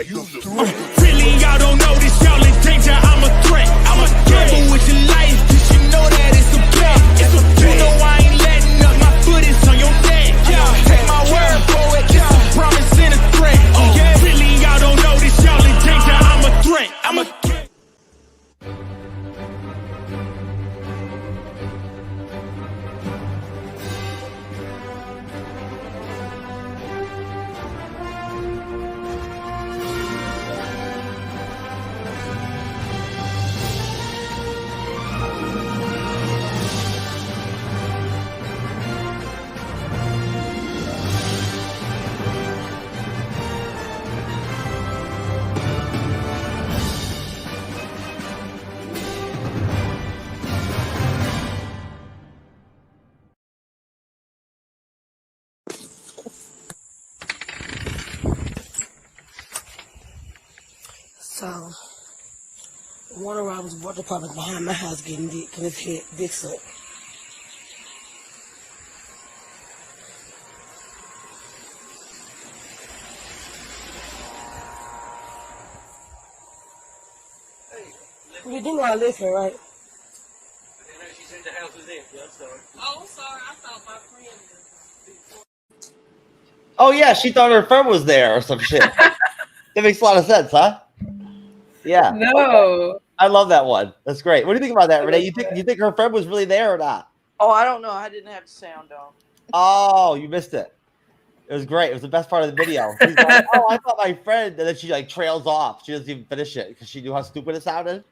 Really, y'all don't know this, y'all in danger. I'm a threat. I'm a gamble with your life, cause you know that it's a bet. You know I ain't letting up, my foot is on your neck. Take my word for it, it's a promise and a threat. Really, y'all don't know this, y'all in danger. I'm a threat. I'm a So, Warner Robins bought the product behind my house getting dick and his head dicks up. You do know I live here, right? She said the house was empty. I'm sorry. Oh, I'm sorry. I thought my friend was. Oh yeah, she thought her friend was there or some shit. That makes a lot of sense, huh? Yeah. No. Okay. I love that one. That's great. What do you think about that, Renee? You think her friend was really there or not? Oh, I don't know. I didn't have the sound on. Oh, you missed it. It was great. It was the best part of the video. She's like, oh, I thought my friend, and then she like trails off. She doesn't even finish it because she knew how stupid it sounded.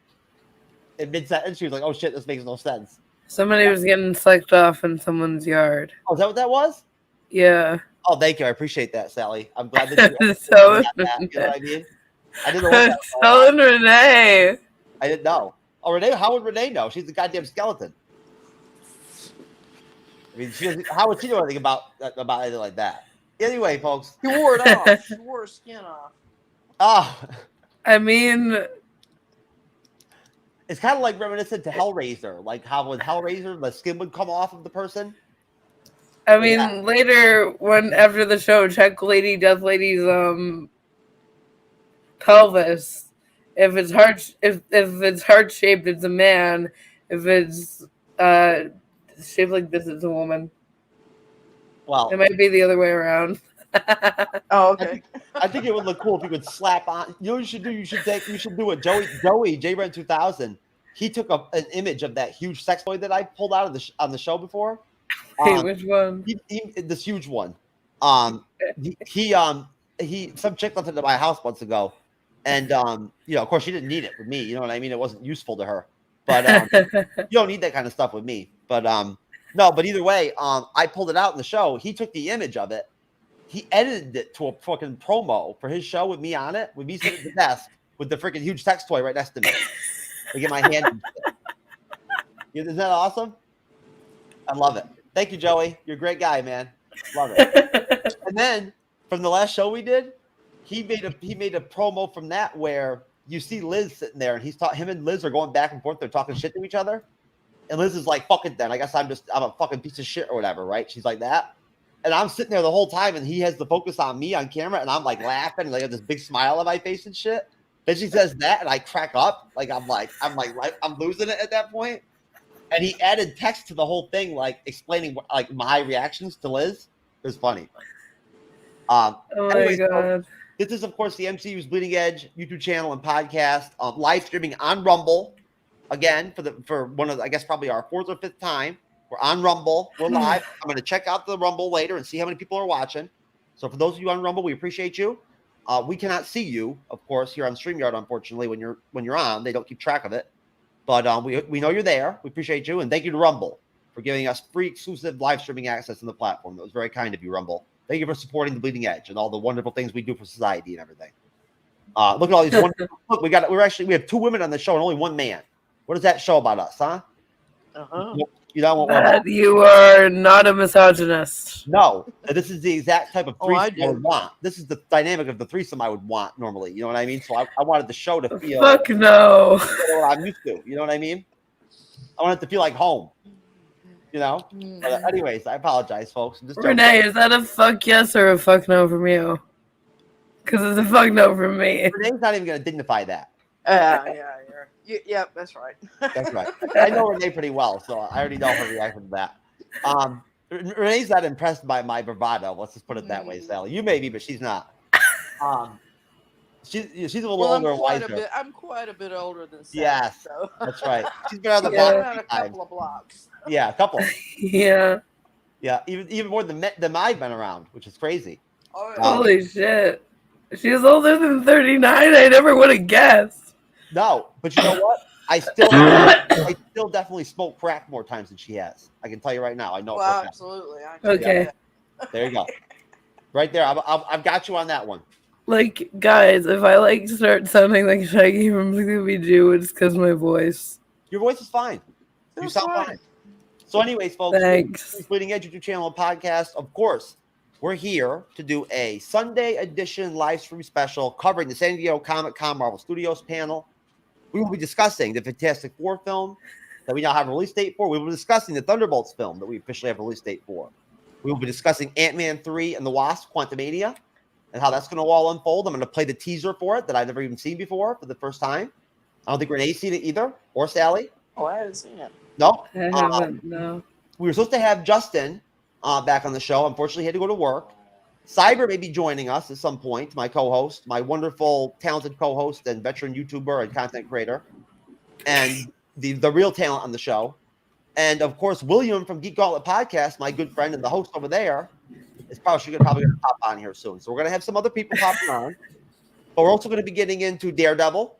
In mid-sentence, she was like, oh shit, this makes no sense. Somebody was getting sucked off in someone's yard. Oh, is that what that was? Yeah. Oh, thank you. I appreciate that, Sally. I'm glad that you So got that. You know what I mean? I didn't know what that was. telling Renee. I didn't know. Oh, Renee? How would Renee know? She's a goddamn skeleton. I mean, how would she know anything about anything like that? Anyway, folks. She wore it off. She wore her skin off. Ah. I mean, it's kind of like reminiscent to Hellraiser. Like how with Hellraiser, the skin would come off of the person. I mean, later after the show, check Death Lady's pelvis. If it's heart shaped, it's a man. If it's shaped like this, it's a woman. Well, it might be the other way around. Oh, okay. I think it would look cool if you could slap on. You know what you should do? You should do it. Joey J-Red 2000. He took an image of that huge sex toy that I pulled out of on the show before. Hey, which one? This huge one. He some chick left it at my house months ago, and you know, of course, she didn't need it with me. You know what I mean? It wasn't useful to her. But you don't need that kind of stuff with me. But no. But either way, I pulled it out in the show. He took the image of it. He edited it to a fucking promo for his show with me on it, with me sitting at the desk with the freaking huge sex toy right next to me. I get my hand. Isn't that awesome? I love it. Thank you, Joey. You're a great guy, man. Love it. And then from the last show we did, he made a promo from that where you see Liz sitting there, and him and Liz are going back and forth. They're talking shit to each other, and Liz is like, "Fuck it, then. I guess I'm a fucking piece of shit or whatever." Right? She's like that, and I'm sitting there the whole time, and he has the focus on me on camera, and I'm like laughing, and like have this big smile on my face and shit. Then she says that, and I crack up, like I'm losing it at that point. And he added text to the whole thing, like explaining like my reactions to Liz. It was funny. Oh my god! This is, of course, the MCU's Bleeding Edge YouTube channel and podcast, live streaming on Rumble. Again, for one of I guess probably our 4th or 5th time. We're on Rumble. We're live. I'm going to check out the Rumble later and see how many people are watching. So for those of you on Rumble, we appreciate you. We cannot see you, of course, here on StreamYard. Unfortunately, when you're on, they don't keep track of it. But we know you're there. We appreciate you. And thank you to Rumble for giving us free exclusive live streaming access on the platform. That was very kind of you, Rumble. Thank you for supporting the Bleeding Edge and all the wonderful things we do for society and everything. Look at all these wonderful. Look, we have 2 women on the show and only 1 man. What does that show about us, huh? Uh-huh. You don't want you are not a misogynist. No, this is the exact type of threesome I would do. want. This is the dynamic of the threesome I would want normally. You know what I mean? So I wanted the show to feel Fuck no. what I'm used to. You know what I mean? I want it to feel like home. You know? But anyways, I apologize, folks. I'm just Renee, is that a fuck yes or a fuck no from you? Because it's a fuck no from me. Renee's not even going to dignify that. Yeah, that's right. That's right. I know Renee pretty well, so I already know her reaction to that. Renee's not impressed by my bravado. Let's just put it that way, Sally. You may be, but she's not. She's a little older and wiser. I'm quite a bit older than Sally. Yes, so. that's right. She's been on the I've block been on a couple of blocks. Yeah, a couple. Yeah. Yeah, even more than I've been around, which is crazy. Oh, yeah. Holy shit. She's older than 39. I never would have guessed. No, but you know what? I still definitely smoke crack more times than she has. I can tell you right now. I know. Well, absolutely. Okay. There you go. Right there. I've got you on that one. Like, guys, if I like start sounding like Shaggy from Scooby-Doo, it's because my voice. Your voice is fine. You sound fine. So, anyways, folks, Thanks. Bleeding Edge YouTube channel and podcast. Of course, we're here to do a Sunday edition live stream special covering the San Diego ComicCon Marvel Studios panel. We will be discussing the Fantastic Four film that we now have a release date for. We will be discussing the Thunderbolts film that we officially have a release date for. We will be discussing Ant-Man 3 and the Wasp: Quantumania and how that's going to all unfold. I'm going to play the teaser for it that I've never even seen before for the first time. I don't think Renee's seen it either, or Sally. Oh, I haven't seen it. No. I haven't, no. We were supposed to have Justin back on the show. Unfortunately, he had to go to work. Cyber may be joining us at some point, my co-host, my wonderful, talented co-host and veteran YouTuber and content creator, and the real talent on the show. And, of course, William from Geek Gauntlet Podcast, my good friend and the host over there, is probably going to pop on here soon. So we're going to have some other people popping on. But we're also going to be getting into Daredevil,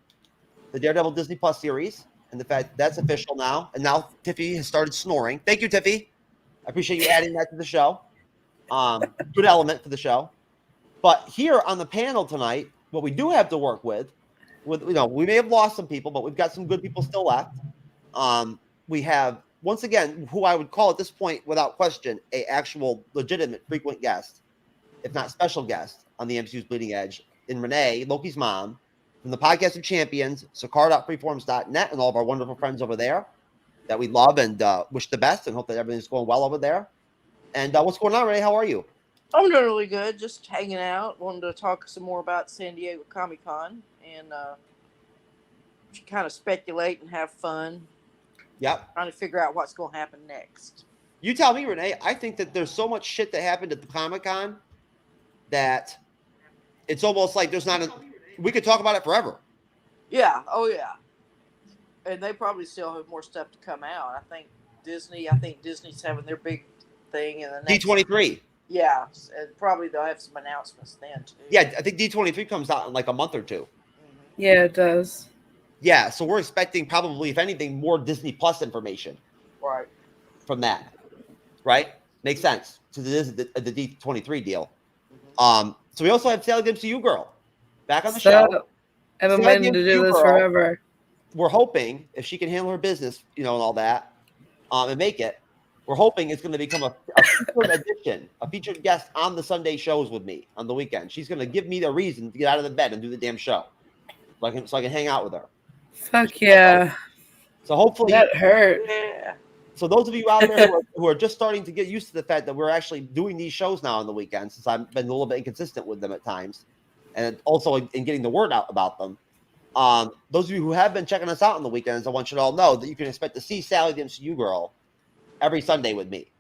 the Daredevil Disney Plus series, and the fact that's official now. And now Tiffy has started snoring. Thank you, Tiffy. I appreciate you adding that to the show. Good element for the show. But here on the panel tonight, what we do have to work with, we may have lost some people, but we've got some good people still left. We have, once again, who I would call at this point, without question, a actual legitimate frequent guest, if not special guest, on the MCU's Bleeding Edge, in Renee, Loki's mom, from the Podcast of Champions, sakar.freeforums.net, and all of our wonderful friends over there that we love and wish the best and hope that everything's going well over there. And what's going on, Renee? How are you? I'm doing really good. Just hanging out. Wanted to talk some more about San Diego Comic-Con and kind of speculate and have fun. Yep. Trying to figure out what's going to happen next. You tell me, Renee. I think that there's so much shit that happened at the Comic-Con that it's almost like there's not we could talk about it forever. Yeah. Oh, yeah. And they probably still have more stuff to come out. I think Disney's having their big thing in the next D23. Yeah, and probably they'll have some announcements then too. Yeah, I think D23 comes out in like a month or two. Yeah, it does. Yeah, so we're expecting probably, if anything, more Disney Plus information. Right. From that. Right? Makes sense. So this is the D23 deal. So we also have Sally the MCU Girl back on the show. I've been waiting to do this forever. We're hoping, if she can handle her business, and all that, and make it, we're hoping it's going to become a featured edition, a featured guest on the Sunday shows with me on the weekend. She's going to give me the reason to get out of the bed and do the damn show, so I can hang out with her. Fuck yeah! So hopefully that hurt. Yeah. So those of you out there who are just starting to get used to the fact that we're actually doing these shows now on the weekend, since I've been a little bit inconsistent with them at times, and also in getting the word out about them. Those of you who have been checking us out on the weekends, I want you to all know that you can expect to see Sally the MCU Girl every Sunday with me.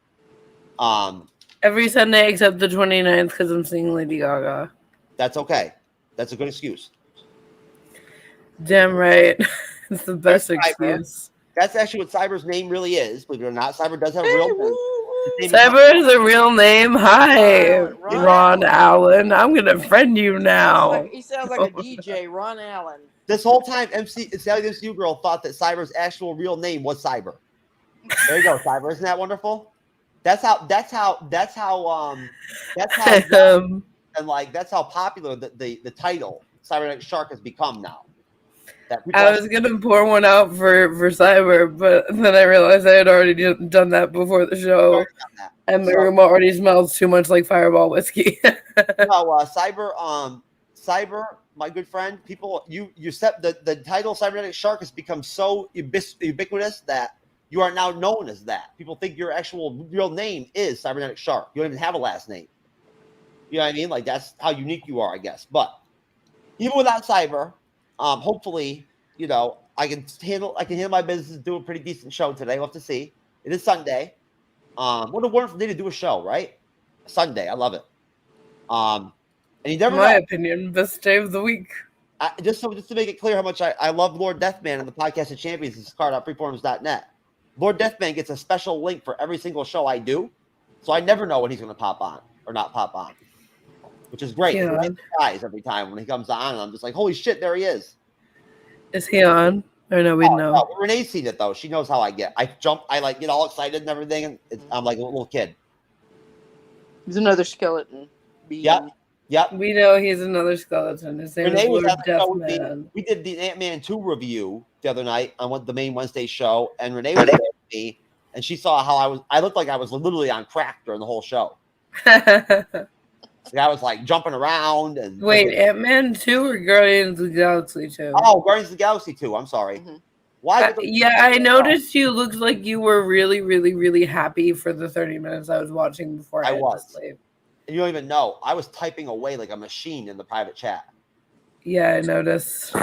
Every Sunday except the 29th because I'm seeing Lady Gaga. That's okay. That's a good excuse. Damn right. It's the best excuse. That's actually what Cyber's name really is. Believe it or not, Cyber does have a real name. Cyber is a real name. Hi, Ron Allen. I'm going to friend you now. He sounds like a DJ, Ron Allen. This whole time, Sally the MCU Girl thought that Cyber's actual real name was Cyber. There you go, Cyber. Isn't that wonderful? That's how popular the title Cybernetic Shark has become now. I was gonna pour one out for Cyber, but then I realized I had already done that before the show, and the room already smells too much like Fireball whiskey. Cyber, my good friend, people, you set the title Cybernetic Shark has become so ubiquitous that you are now known as that. People think your actual real name is Cybernetic Shark. You don't even have a last name. You know what I mean? Like, that's how unique you are, I guess. But even without Cyber, hopefully, I can handle my business, do a pretty decent show today. We'll have to see. It is Sunday. What a wonderful day to do a show, right? Sunday, I love it. And you never My know. opinion, best day of the week. Just to make it clear how much I love Lord Deathman and the Podcast of Champions. This is card.freeforums.net. Lord Deathman gets a special link for every single show I do, so I never know when he's going to pop on or not pop on, which is great. Yeah. I'm surprised every time when he comes on, and I'm just like, holy shit, there he is. Is he on? Or no, we know. No, Renee's seen it though. She knows how I get. I jump, I like get all excited and everything, and I'm like a little kid. He's another skeleton. Yep. We know he's another skeleton. His name Renee is was Lord at the show with me. Deathman. We did the Ant-Man 2 review the other night on the main Wednesday show, and Renee was there with me, and she saw how I looked like I was literally on crack during the whole show. Like I was like jumping around and Wait, Ant-Man 2 or Guardians of the Galaxy 2? Oh, Guardians of the Galaxy 2. I'm sorry. Mm-hmm. Why? Yeah, I noticed you looked like you were really, really, really happy for the 30 minutes I was watching before I was. To sleep. And you don't even know. I was typing away like a machine in the private chat. Yeah, I noticed.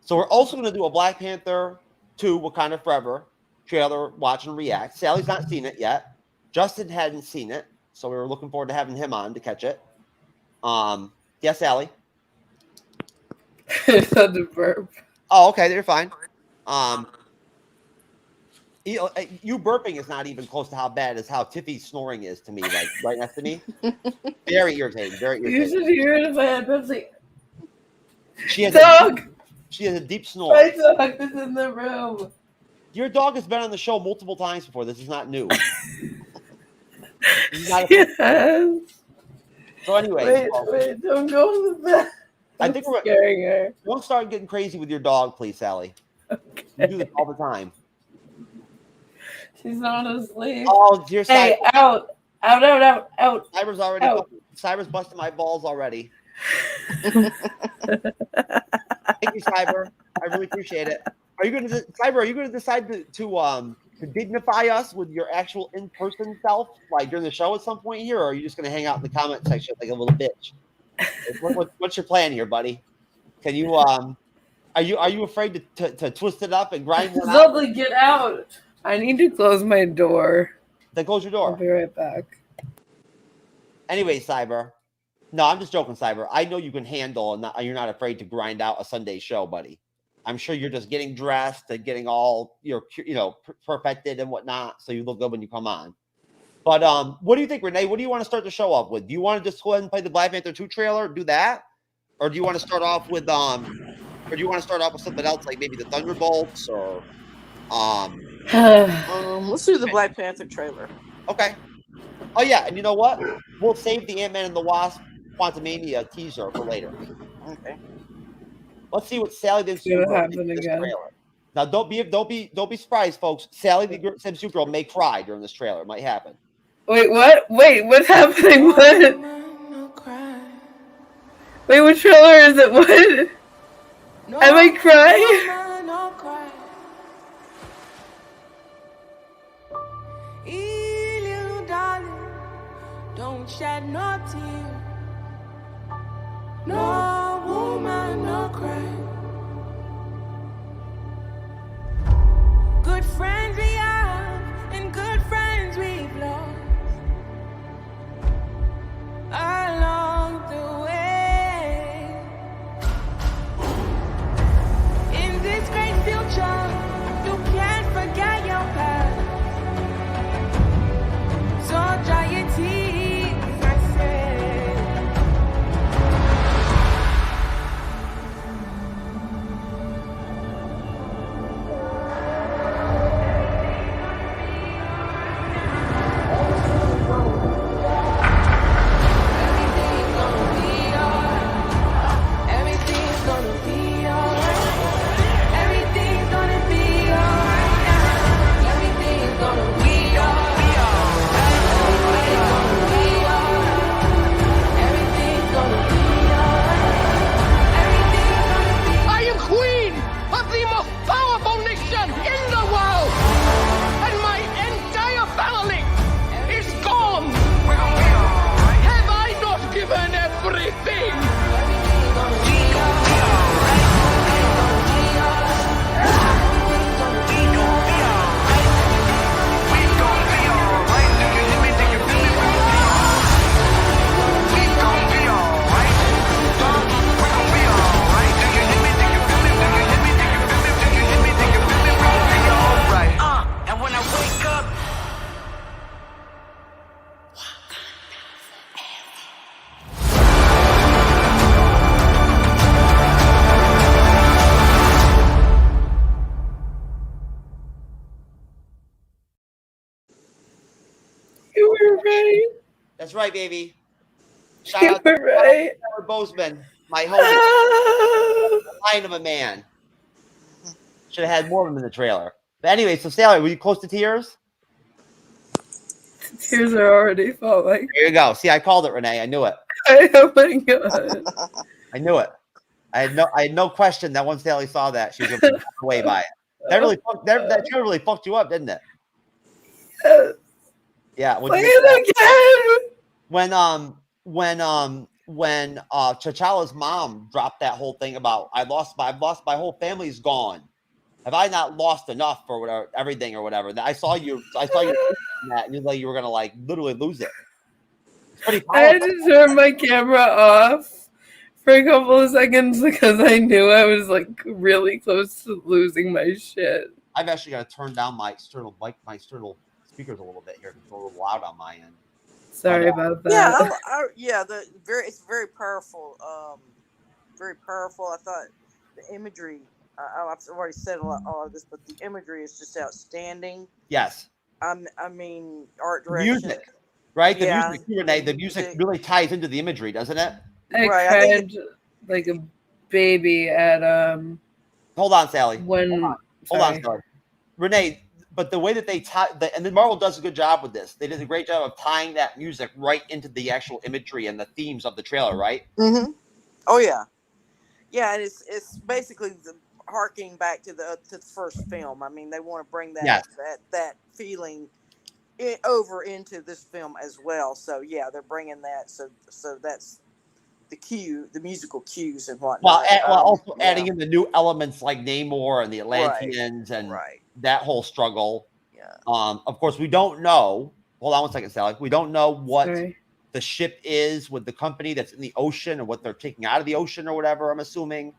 So we're also going to do a Black Panther 2 Wakanda Forever trailer, watch and react. Sally's not seen it yet. Justin hadn't seen it, so we were looking forward to having him on to catch it. Yeah, Sally. It's had to burp. Oh, okay, you're fine. You burping is not even close to how bad as how Tiffy's snoring is to me, like right next to me. Very irritating. Very irritating. You should hear it if I had Pepsi. She has she has a deep snore. My dog is in the room. Your dog has been on the show multiple times before. This is not new. Yes. So anyway, wait, don't go in the bed. I think we're scaring her. Don't start getting crazy with your dog, please, Sally. Okay. You do this all the time. She's not asleep. Oh, dear Hey, Cyber. out. Cyber's already. Out. Cyber's busting my balls already. Thank you, Cyber. I really appreciate it. Are you going to, Cyber? Are you going to decide to dignify us with your actual in-person self, like during the show at some point here, or are you just going to hang out in the comment section like a little bitch? What's your plan here, buddy? Can you are you afraid to twist it up and grind one out? Zubbly, get out! I need to close my door. Then close your I'll door. be right back. Anyway, Cyber. No, I'm just joking, Cyber. I know you can handle and you're not afraid to grind out a Sunday show, buddy. I'm sure you're just getting dressed and getting all perfected and whatnot, so you look good when you come on. But what do you think, Renee? What do you want to start the show off with? Do you want to just go ahead and play the Black Panther 2 trailer, do that, or do you want to start off with something else like maybe the Thunderbolts or let's do the Black Panther trailer. Okay. Oh yeah, and you know what? We'll save the Ant-Man and the Wasp Quantumania teaser for later. Okay. Let's see what Sally the MCU girl thinks of this trailer. Now, don't be surprised, folks. Sally the MCU girl may cry during this trailer. It might happen. Wait, what? Wait, what's happening? What? Wait, what trailer is it? What? Am I crying? Little darling, don't shed no tear. No woman, no cry. Good friends we have, and good friends we've lost along the way. In this great future, you can't forget your past. So dry your tears, I say. right. That's right, baby. Shout out You to were right. Howard Bozeman, my homie. Lion of a man. Should have had more of him in the trailer. But anyway, so Sally, were you close to tears? Tears are already falling. There you go. See, I called it, Renee. I knew it. Oh my god. I knew it. I had no question that once Sally saw that, she was going to be blown away by it. That trailer really fucked you up, didn't it? Yeah. Play it again. When T'Challa's mom dropped that whole thing about I've lost my whole family's gone. Have I not lost enough for whatever everything or whatever? I saw you that and you like you were gonna like literally lose it. It's pretty I had to turn my camera off for a couple of seconds because I knew I was like really close to losing my shit. I've actually got to turn down my external speakers a little bit here because it's a little loud on my end. Sorry about that. Yeah, it's very powerful. Very powerful. I thought the imagery. I've already said a lot of this, but the imagery is just outstanding. Yes. I mean, art direction. Music, right? The music really ties into the imagery, doesn't it? I cried like a baby at Hold on, Sally. Hold on, Sally. Renee, but the way that they tie, and then Marvel does a good job with this. They did a great job of tying that music right into the actual imagery and the themes of the trailer, right? Mm-hmm. Oh yeah, yeah, and it's basically harking back to the first film. I mean, they want to bring that feeling over into this film as well. So yeah, they're bringing that. So that's the musical cues and whatnot. Well, also adding in the new elements like Namor and the Atlanteans and that whole struggle. Yeah. Of course, we don't know. Hold on one second, Sally. We don't know what the ship is with the company that's in the ocean or what they're taking out of the ocean or whatever. I'm assuming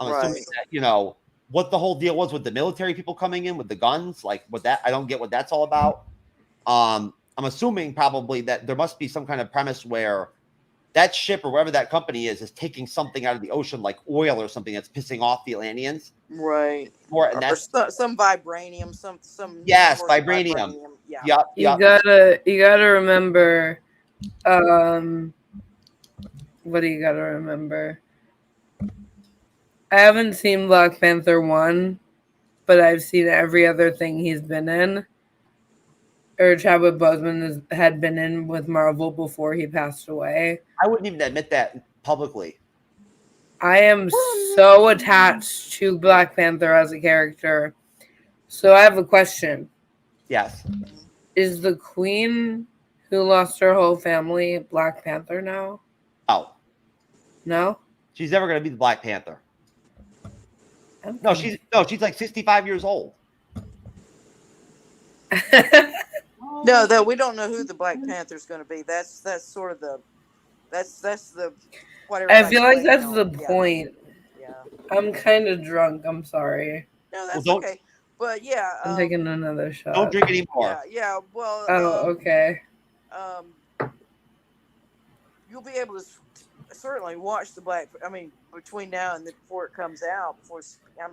that, what the whole deal was with the military people coming in with the guns, like what that. I don't get what that's all about. I'm assuming probably that there must be some kind of premise where that ship or whatever that company is taking something out of the ocean like oil or something that's pissing off the Atlanteans. Right. Or some vibranium, some vibranium. Yeah. You gotta remember what do you gotta remember? I haven't seen Black Panther 1, but I've seen every other thing he's been in. Or Chadwick Boseman had been in with Marvel before he passed away. I wouldn't even admit that publicly. I am so attached to Black Panther as a character. So I have a question. Yes. Is the queen who lost her whole family Black Panther now? Oh. No? She's never going to be the Black Panther. Okay. She's like 65 years old. No, we don't know who the Black Panther's going to be. That's sort of the whatever. I feel like that's the point. Yeah. I'm kind of drunk. I'm sorry. No, that's okay. But yeah, I'm taking another shot. Don't drink anymore. Yeah. Well. Okay. You'll be able to certainly watch the Black. I mean, between now and before it comes out,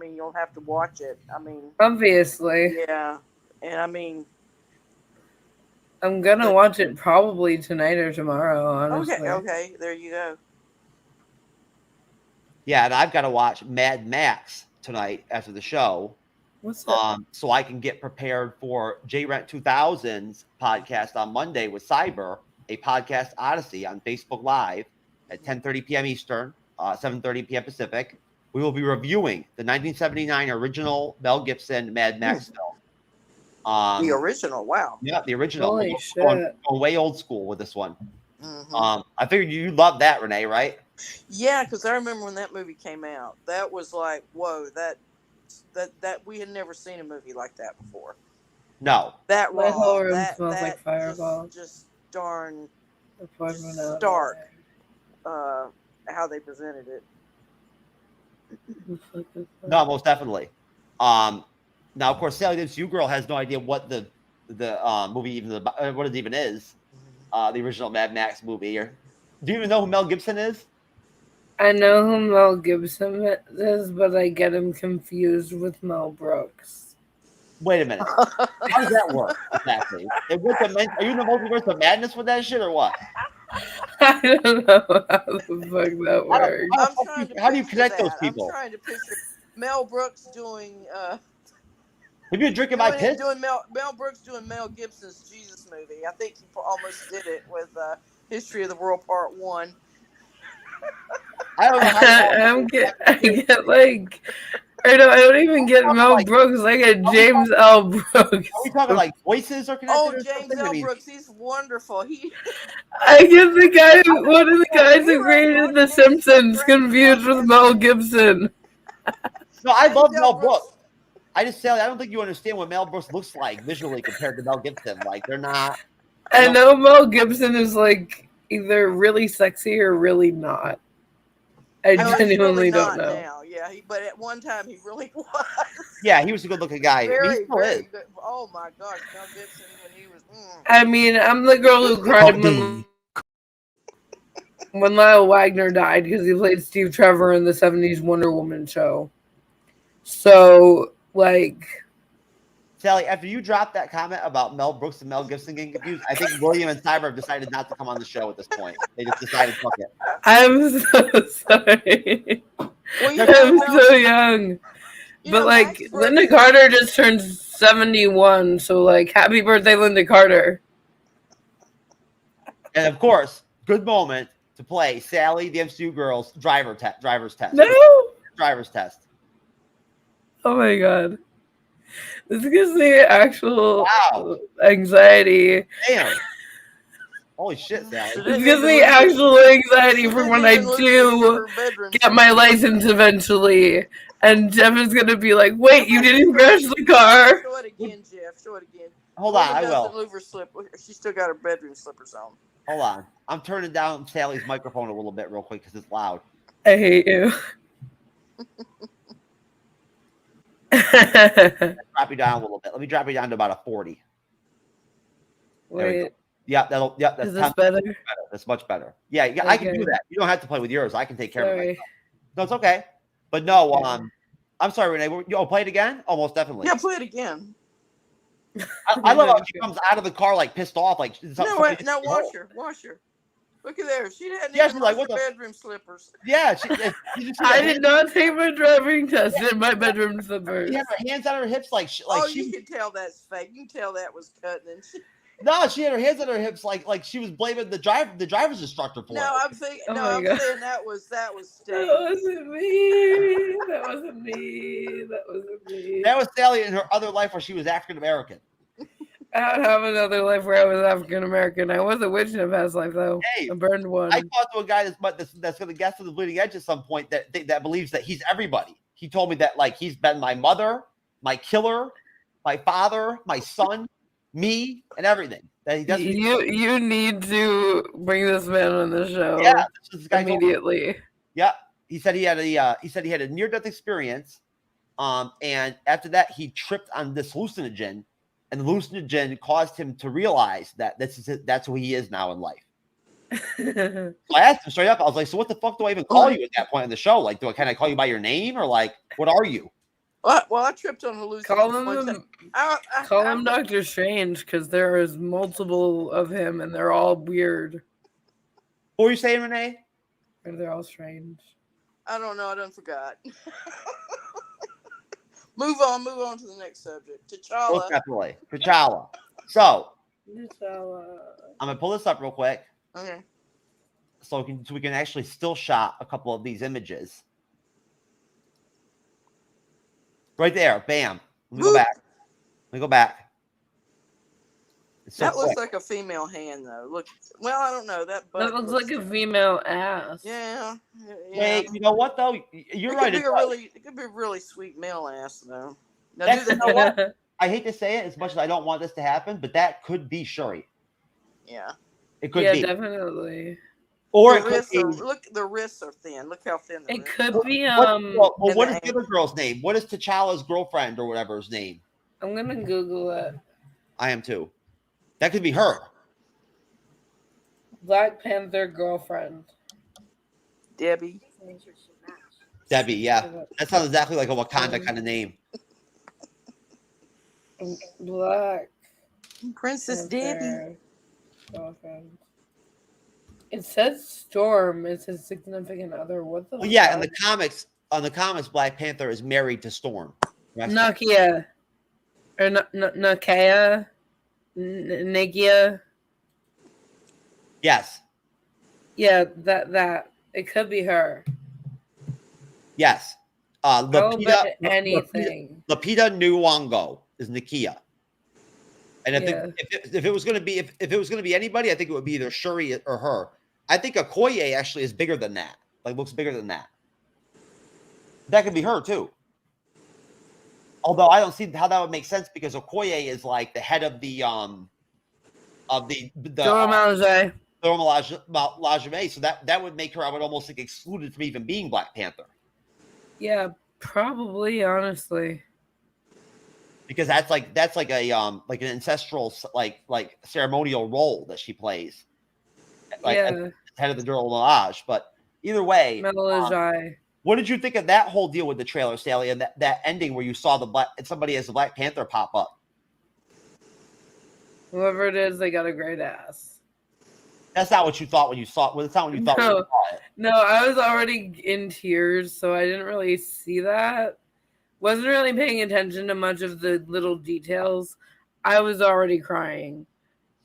you'll have to watch it. I mean, obviously. Yeah, and I mean, I'm gonna watch it probably tonight or tomorrow. Honestly. Okay. There you go. Yeah, and I've got to watch Mad Max tonight after the show. What's that? So I can get prepared for J-Rent 2000's podcast on Monday with Cyber, a podcast odyssey on Facebook Live at 10:30 p.m. Eastern, 7:30 p.m. Pacific. We will be reviewing the 1979 original Mel Gibson Mad Max film. The original, wow. Yeah, the original. Holy shit. Going way old school with this one. Mm-hmm. I figured you love that, Renee, right? Yeah, because I remember when that movie came out. That was like, whoa, that we had never seen a movie like that before. No. That my whole room that, smells that like Fireball. Just darn stark. How they presented it. No, most definitely. Now, of course, Sally, this you girl has no idea what the movie even what it even is. The original Mad Max movie. Do you even know who Mel Gibson is? I know who Mel Gibson is, but I get him confused with Mel Brooks. Wait a minute. How does that work exactly? Are you in the multiverse of madness with that shit or what? I don't know how the fuck that works. How do you connect those people? I'm trying to picture Mel Brooks doing. Have you been drinking my piss? Doing Mel Brooks doing Mel Gibson's Jesus movie. I think he almost did it with History of the World Part 1. I don't know. I get like. I don't even get Mel Brooks. I get James L. Brooks. Are we talking like voices are connected? Oh, James L. Brooks, he's wonderful. I get the guy, one of the guys who created The Simpsons, confused with Mel Gibson. No, I love Mel Brooks. I just say I don't think you understand what Mel Brooks looks like visually compared to Mel Gibson. Like they're not. I know Mel Gibson is like either really sexy or really not. I genuinely don't know. Now. Yeah, but at one time he really was. Yeah, he was a good-looking guy. Very good. Oh my gosh, Mel Gibson when he was. I mean, I'm the girl who cried when Lyle Wagner died because he played Steve Trevor in the '70s Wonder Woman show. So, like, Sally, after you dropped that comment about Mel Brooks and Mel Gibson getting confused, I think William and Cyber have decided not to come on the show at this point. They just decided, fuck it. I'm so sorry. I'm so young. But, like, Linda Carter just turned 71, so, like, happy birthday, Linda Carter. And, of course, good moment to play Sally, the MCU girls, driver's test. No! Driver's test. Oh, my God. This gives me actual anxiety. Damn. Holy shit, Sally. This gives me actual anxiety for when I do get my license eventually. And Jeff is going to be like, wait, you didn't crash the car? Show it again, Jeff. Show it again. Hold on, I will. Move her slip. She's still got her bedroom slippers on. Hold on. I'm turning down Sally's microphone a little bit real quick because it's loud. I hate you. Drop you down a little bit. Let me drop you down to about a 40. Wait. Yeah, that's Is this better? That's much better. Yeah, okay. I can do that. You don't have to play with yours. I can take care of it. No, it's okay. But no, I'm sorry, Renee. Play it again? Almost definitely. Yeah, play it again. I love how she comes out of the car like pissed off. Like no, wash her. Look at there. She hadn't even like, what bedroom slippers. Yeah, I did not take my driving test in my bedroom slippers. She had her hands on her hips you can tell that's fake. You can tell that was cut. No, she had her hands on her hips like she was blaming the driver's instructor for it. I'm saying that was staged. That wasn't me. That wasn't me. That was Sally in her other life where she was African American. I don't have another life where I was African American. I was a witch in a past life, though. Hey, I burned one. I talked to a guy that's going to guess to the bleeding edge at some point that believes that he's everybody. He told me that like he's been my mother, my killer, my father, my son, me, and everything. That he doesn't. You need to bring this man on the show. Yeah, this guy immediately. Yeah, he said he had a near-death experience, and after that he tripped on this hallucinogen. And the hallucinogen caused him to realize that that's who he is now in life. So I asked him straight up. I was like, "So what the fuck do I even call you at that point in the show? Like, can I call you by your name or like, what are you?" Well, I tripped on hallucinogen. Call him Dr. Strange because there is multiple of him and they're all weird. What were you saying, Renee? Or they're all strange. I don't know. I done forgot. Move on to the next subject. T'Challa. Most definitely. T'Challa. So, T'Challa. I'm going to pull this up real quick. Okay. So we can actually still shot a couple of these images. Right there. Bam. Let me go back. That looks like a female hand, though. Look, well, I don't know. That looks like a female ass. Yeah. Hey, you know what though? You're right. It could be a really sweet male ass, though. Now, you know what? I hate to say it as much as I don't want this to happen, but that could be Shuri. Yeah. It could be. Yeah, definitely. Or it could be. Look, the wrists are thin. Look how thin. It could be. What is the other girl's name? What is T'Challa's girlfriend or whatever's name? I'm gonna Google it. I am too. That could be her. Black Panther girlfriend. Debbie, yeah. That sounds exactly like a Wakanda kind of name. Black Princess Debbie. Panther girlfriend. It says Storm is his significant other. What the? Well, yeah, in fuck? the comics, Black Panther is married to Storm. Nakia or Nakia, Nagia. Yes. Yeah, that it could be her. Yes. I will bet anything. Lupita Nyong'o is Nakia. And I Yeah. think if it was going to be if it was going to be anybody, I think it would be either Shuri or her. I think Okoye actually is bigger than that. Like looks bigger than that. That could be her too. Although I don't see how that would make sense because Okoye is like the head of the Dora Milaje, so that would make her, I would almost think, excluded from even being Black Panther. Yeah, probably, honestly. Because that's like an ancestral like ceremonial role that she plays. Like as head of the Dora Milaje. But either way, what did you think of that whole deal with the trailer, Sally, and that ending where you saw somebody as the Black Panther pop up? Whoever it is, they got a great ass. That's not what you thought when you saw it. Well, that's not what you thought when you saw it. No, I was already in tears, so I didn't really see that. Wasn't really paying attention to much of the little details. I was already crying.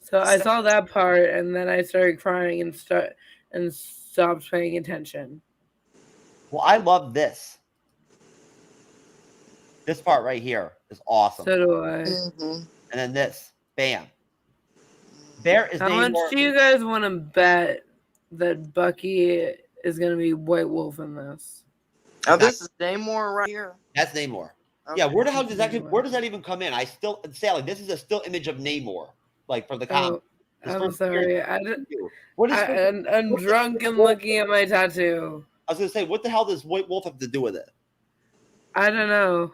So I saw that part, and then I started crying and stopped paying attention. Well, I love this. This part right here is awesome. So do I. Mm-hmm. And then this, bam. There is. How much do you guys want to bet that Bucky is going to be White Wolf in this? Oh, this is Namor right here. That's Namor. Okay. Yeah, where the hell does that? Where does that even come in? Sally, this is a still image of Namor, like for the comic. I'm sorry. I'm drunk and looking at my tattoo. I was gonna say, what the hell does White Wolf have to do with it? I don't know.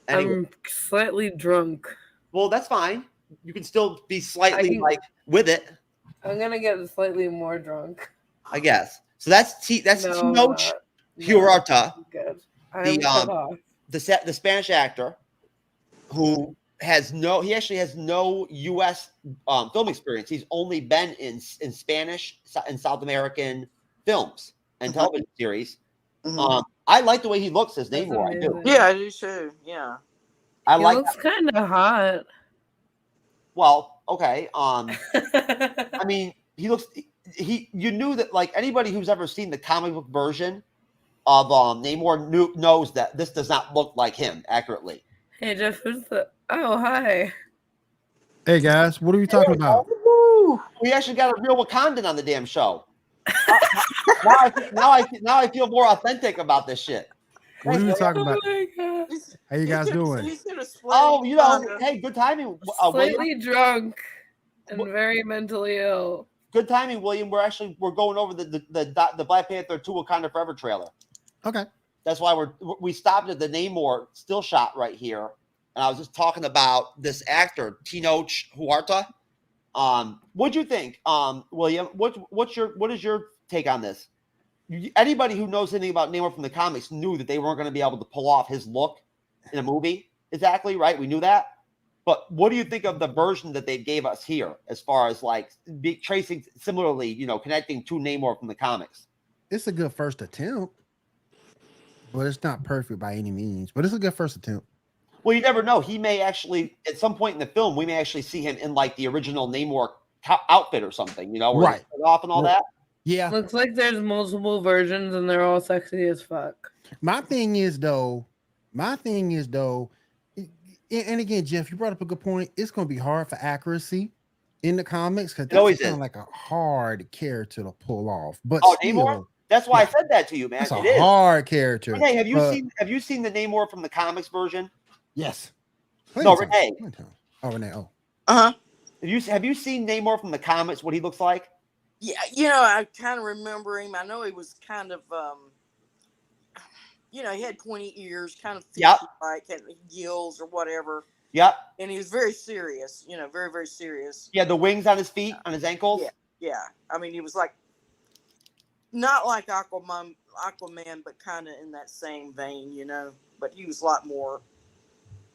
Anyway. I'm slightly drunk. Well, that's fine. You can still be slightly with it. I'm gonna get slightly more drunk. I guess. So that's Tenoch Huerta, the Spanish actor who actually has no U.S. Film experience. He's only been in Spanish and South American films and television series. Mm-hmm. I like the way he looks as Namor. I do. Yeah, I do too. Yeah. He looks kind of hot. Well, okay. I mean, he looks. You knew that, like, anybody who's ever seen the comic book version of Namor knows that this does not look like him accurately. Hey Jeff, who's the? Oh, hi. Hey guys, what are we talking about? We actually got a real Wakandan on the damn show. now I feel more authentic about this shit. What are we talking about? Oh How you guys doing? Oh, hey, good timing. Slightly drunk and very mentally ill. Good timing, William. We're going over the Black Panther 2 Wakanda Forever trailer. Okay. That's why we stopped at the Namor still shot right here, and I was just talking about this actor Tenoch Huerta. What'd you think, William? What is your take on this? Anybody who knows anything about Namor from the comics knew that they weren't going to be able to pull off his look in a movie. Exactly, right? We knew that. But what do you think of the version that they gave us here, as far as like tracing similarly, connecting to Namor from the comics? It's a good first attempt, but it's not perfect by any means. But it's a good first attempt. Well, you never know. He may actually, at some point in the film, we may actually see him in like the original Namor outfit or something, where right off and all that. Yeah. Looks like there's multiple versions and they're all sexy as fuck. My thing is though, and again, Jeff, you brought up a good point. It's going to be hard for accuracy in the comics because that's kind of like a hard character to pull off. But Namor? That's why I said that to you, man. It's a hard character. Renee, have you seen the Namor from the comics version? Yes. No, Renee. Oh, Renee. Oh. Uh-huh. Have you seen Namor from the comics? What he looks like? Yeah, I kind of remember him. I know he was kind of, he had pointy ears, kind of like had gills or whatever. Yep. And he was very serious, very, very serious. Yeah, the wings on his feet, on his ankles. Yeah. I mean, he was like, not like Aquaman, but kind of in that same vein, But he was a lot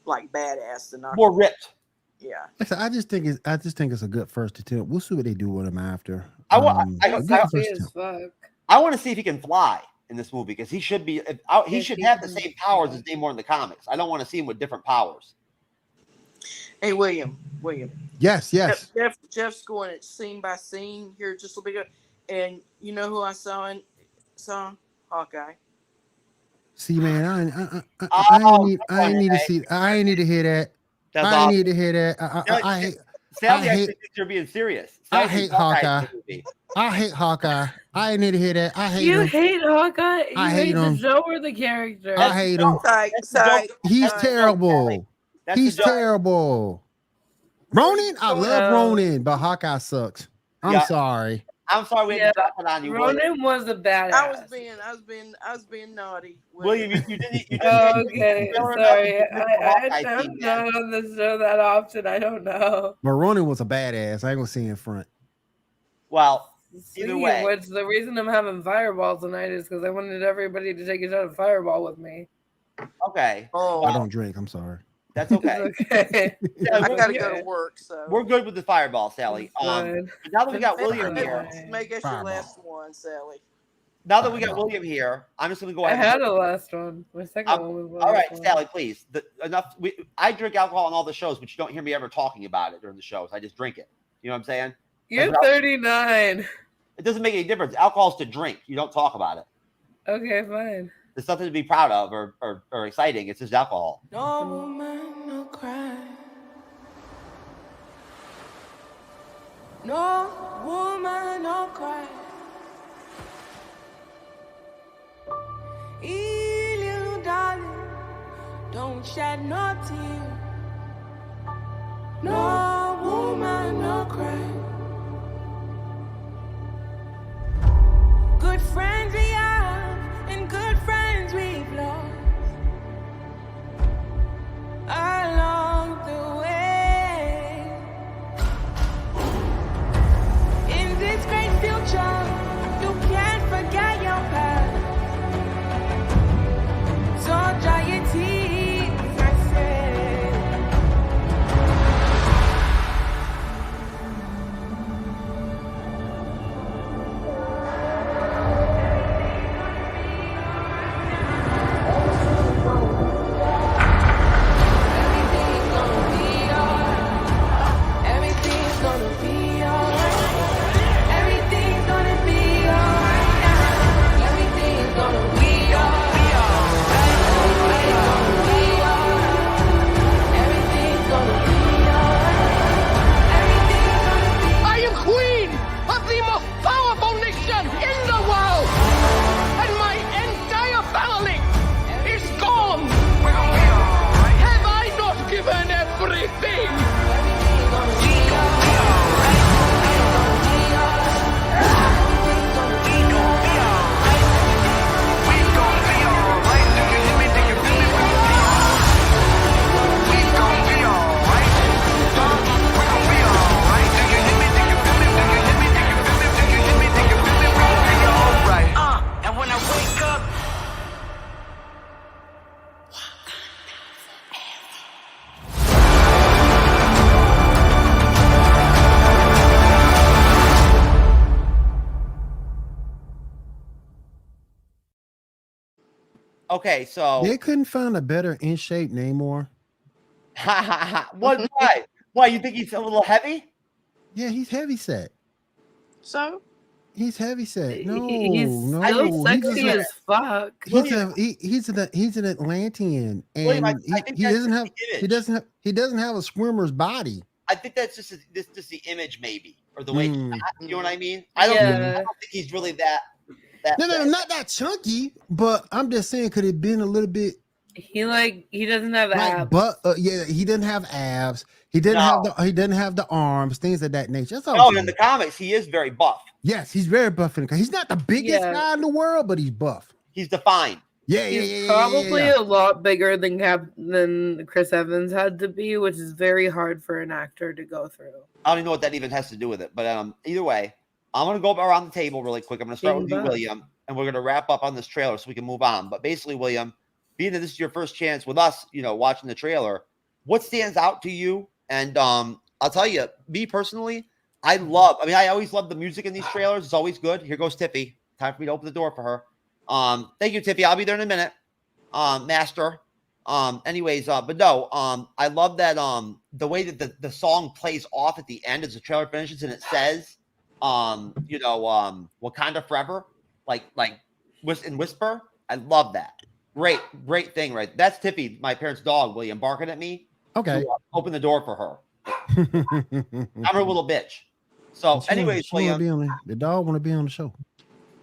like badass than more ripped. Yeah. I just think it's a good first attempt. We'll see what they do with him after. I a want good first attempt. to see if he can fly in this movie because he should be. He should have the same powers as Namor in the comics. I don't want to see him with different powers. Hey, William. Yes. Jeff's going at scene by scene here just a little bit, and you know who I saw Hawkeye. See, man, I ain't need to see. I ain't need to hear that. I need to hear that. Sally actually thinks you're being serious. I hate Hawkeye. I hate Hawkeye. I ain't need to hear that. I hate him. You hate Hawkeye? I hate him. The show or the character? I hate him. He's terrible. He's terrible. Ronan, I love Ronan, but Hawkeye sucks. I'm sorry. I'm sorry we had to drop it on you. Ronan was a badass. I was being naughty. William, you didn't. Okay, sorry. I don't know on the show that often. I don't know. But Ronan was a badass. I ain't gonna see in front. Well, either way. Which the reason I'm having Fireball tonight is because I wanted everybody to take a shot of Fireball with me. Okay. Oh, I don't drink. I'm sorry. That's okay. I gotta go to work, so we're good with the Fireball, Sally. But now that we got William here, make it your last one, Sally. Now that we got William here, I'm just gonna go ahead. I had a last one. My second one was. All right, Sally, please. Enough. I drink alcohol on all the shows, but you don't hear me ever talking about it during the shows. I just drink it. You know what I'm saying? You're 39. It doesn't make any difference. Alcohol's to drink. You don't talk about it. Okay, fine. It's something to be proud of or exciting. It's just alcohol. No woman, no cry. No woman, no cry. Hey, little darling, don't shed no tear. No woman, no cry. Good friends we have and good friends we've lost along the way. In this great future, you can't forget your past. So dry your tears, I say. Okay, so they couldn't find a better in shape Namor. What? Why? Why you think he's a little heavy? Yeah, he's heavy set. So he's heavy set. No, still sexy as fuck. He's an Atlantean, and William, he doesn't have a swimmer's body. I think that's just the image, maybe, or the way you know what I mean. I don't think he's really that. No, not that chunky, but I'm just saying, could it have been a little bit? He doesn't have abs. But he doesn't have abs. He didn't have the arms, things of that nature. That's all. No, in the comics, he is very buff. Yes, he's very buff in the comics. He's not the biggest guy in the world, but he's buff. He's defined. He's probably a lot bigger than Chris Evans had to be, which is very hard for an actor to go through. I don't even know what that even has to do with it, but either way. I'm going to go around the table really quick. I'm going to start with you, William, and we're going to wrap up on this trailer so we can move on. But basically, William, being that this is your first chance with us, watching the trailer, what stands out to you? And I'll tell you, me personally, I always love the music in these trailers. It's always good. Here goes Tiffy. Time for me to open the door for her. Thank you, Tiffy. I'll be there in a minute. Master. Anyways, but no, I love that the way that the song plays off at the end as the trailer finishes and it says Wakanda Forever, like in whisper. I love that. Great thing, right? That's Tiffy, my parents' dog, William, barking at me. Okay. To, open the door for her. I'm her little bitch. So, anyways, William, the dog want to be on the show.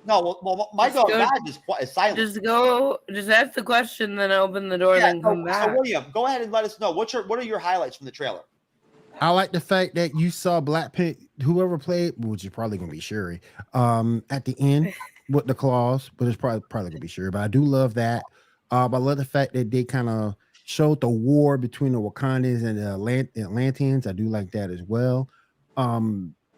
No, well, my dog is silent. Just ask the question, then open the door, then come back. So, William, go ahead and let us know what are your highlights from the trailer. I like the fact that you saw Black Panther, whoever played, which is probably gonna be Shuri, at the end with the claws, but it's probably gonna be Shuri. But I do love that. I love the fact that they kind of showed the war between the Wakandans and the Atlanteans. I do like that as well.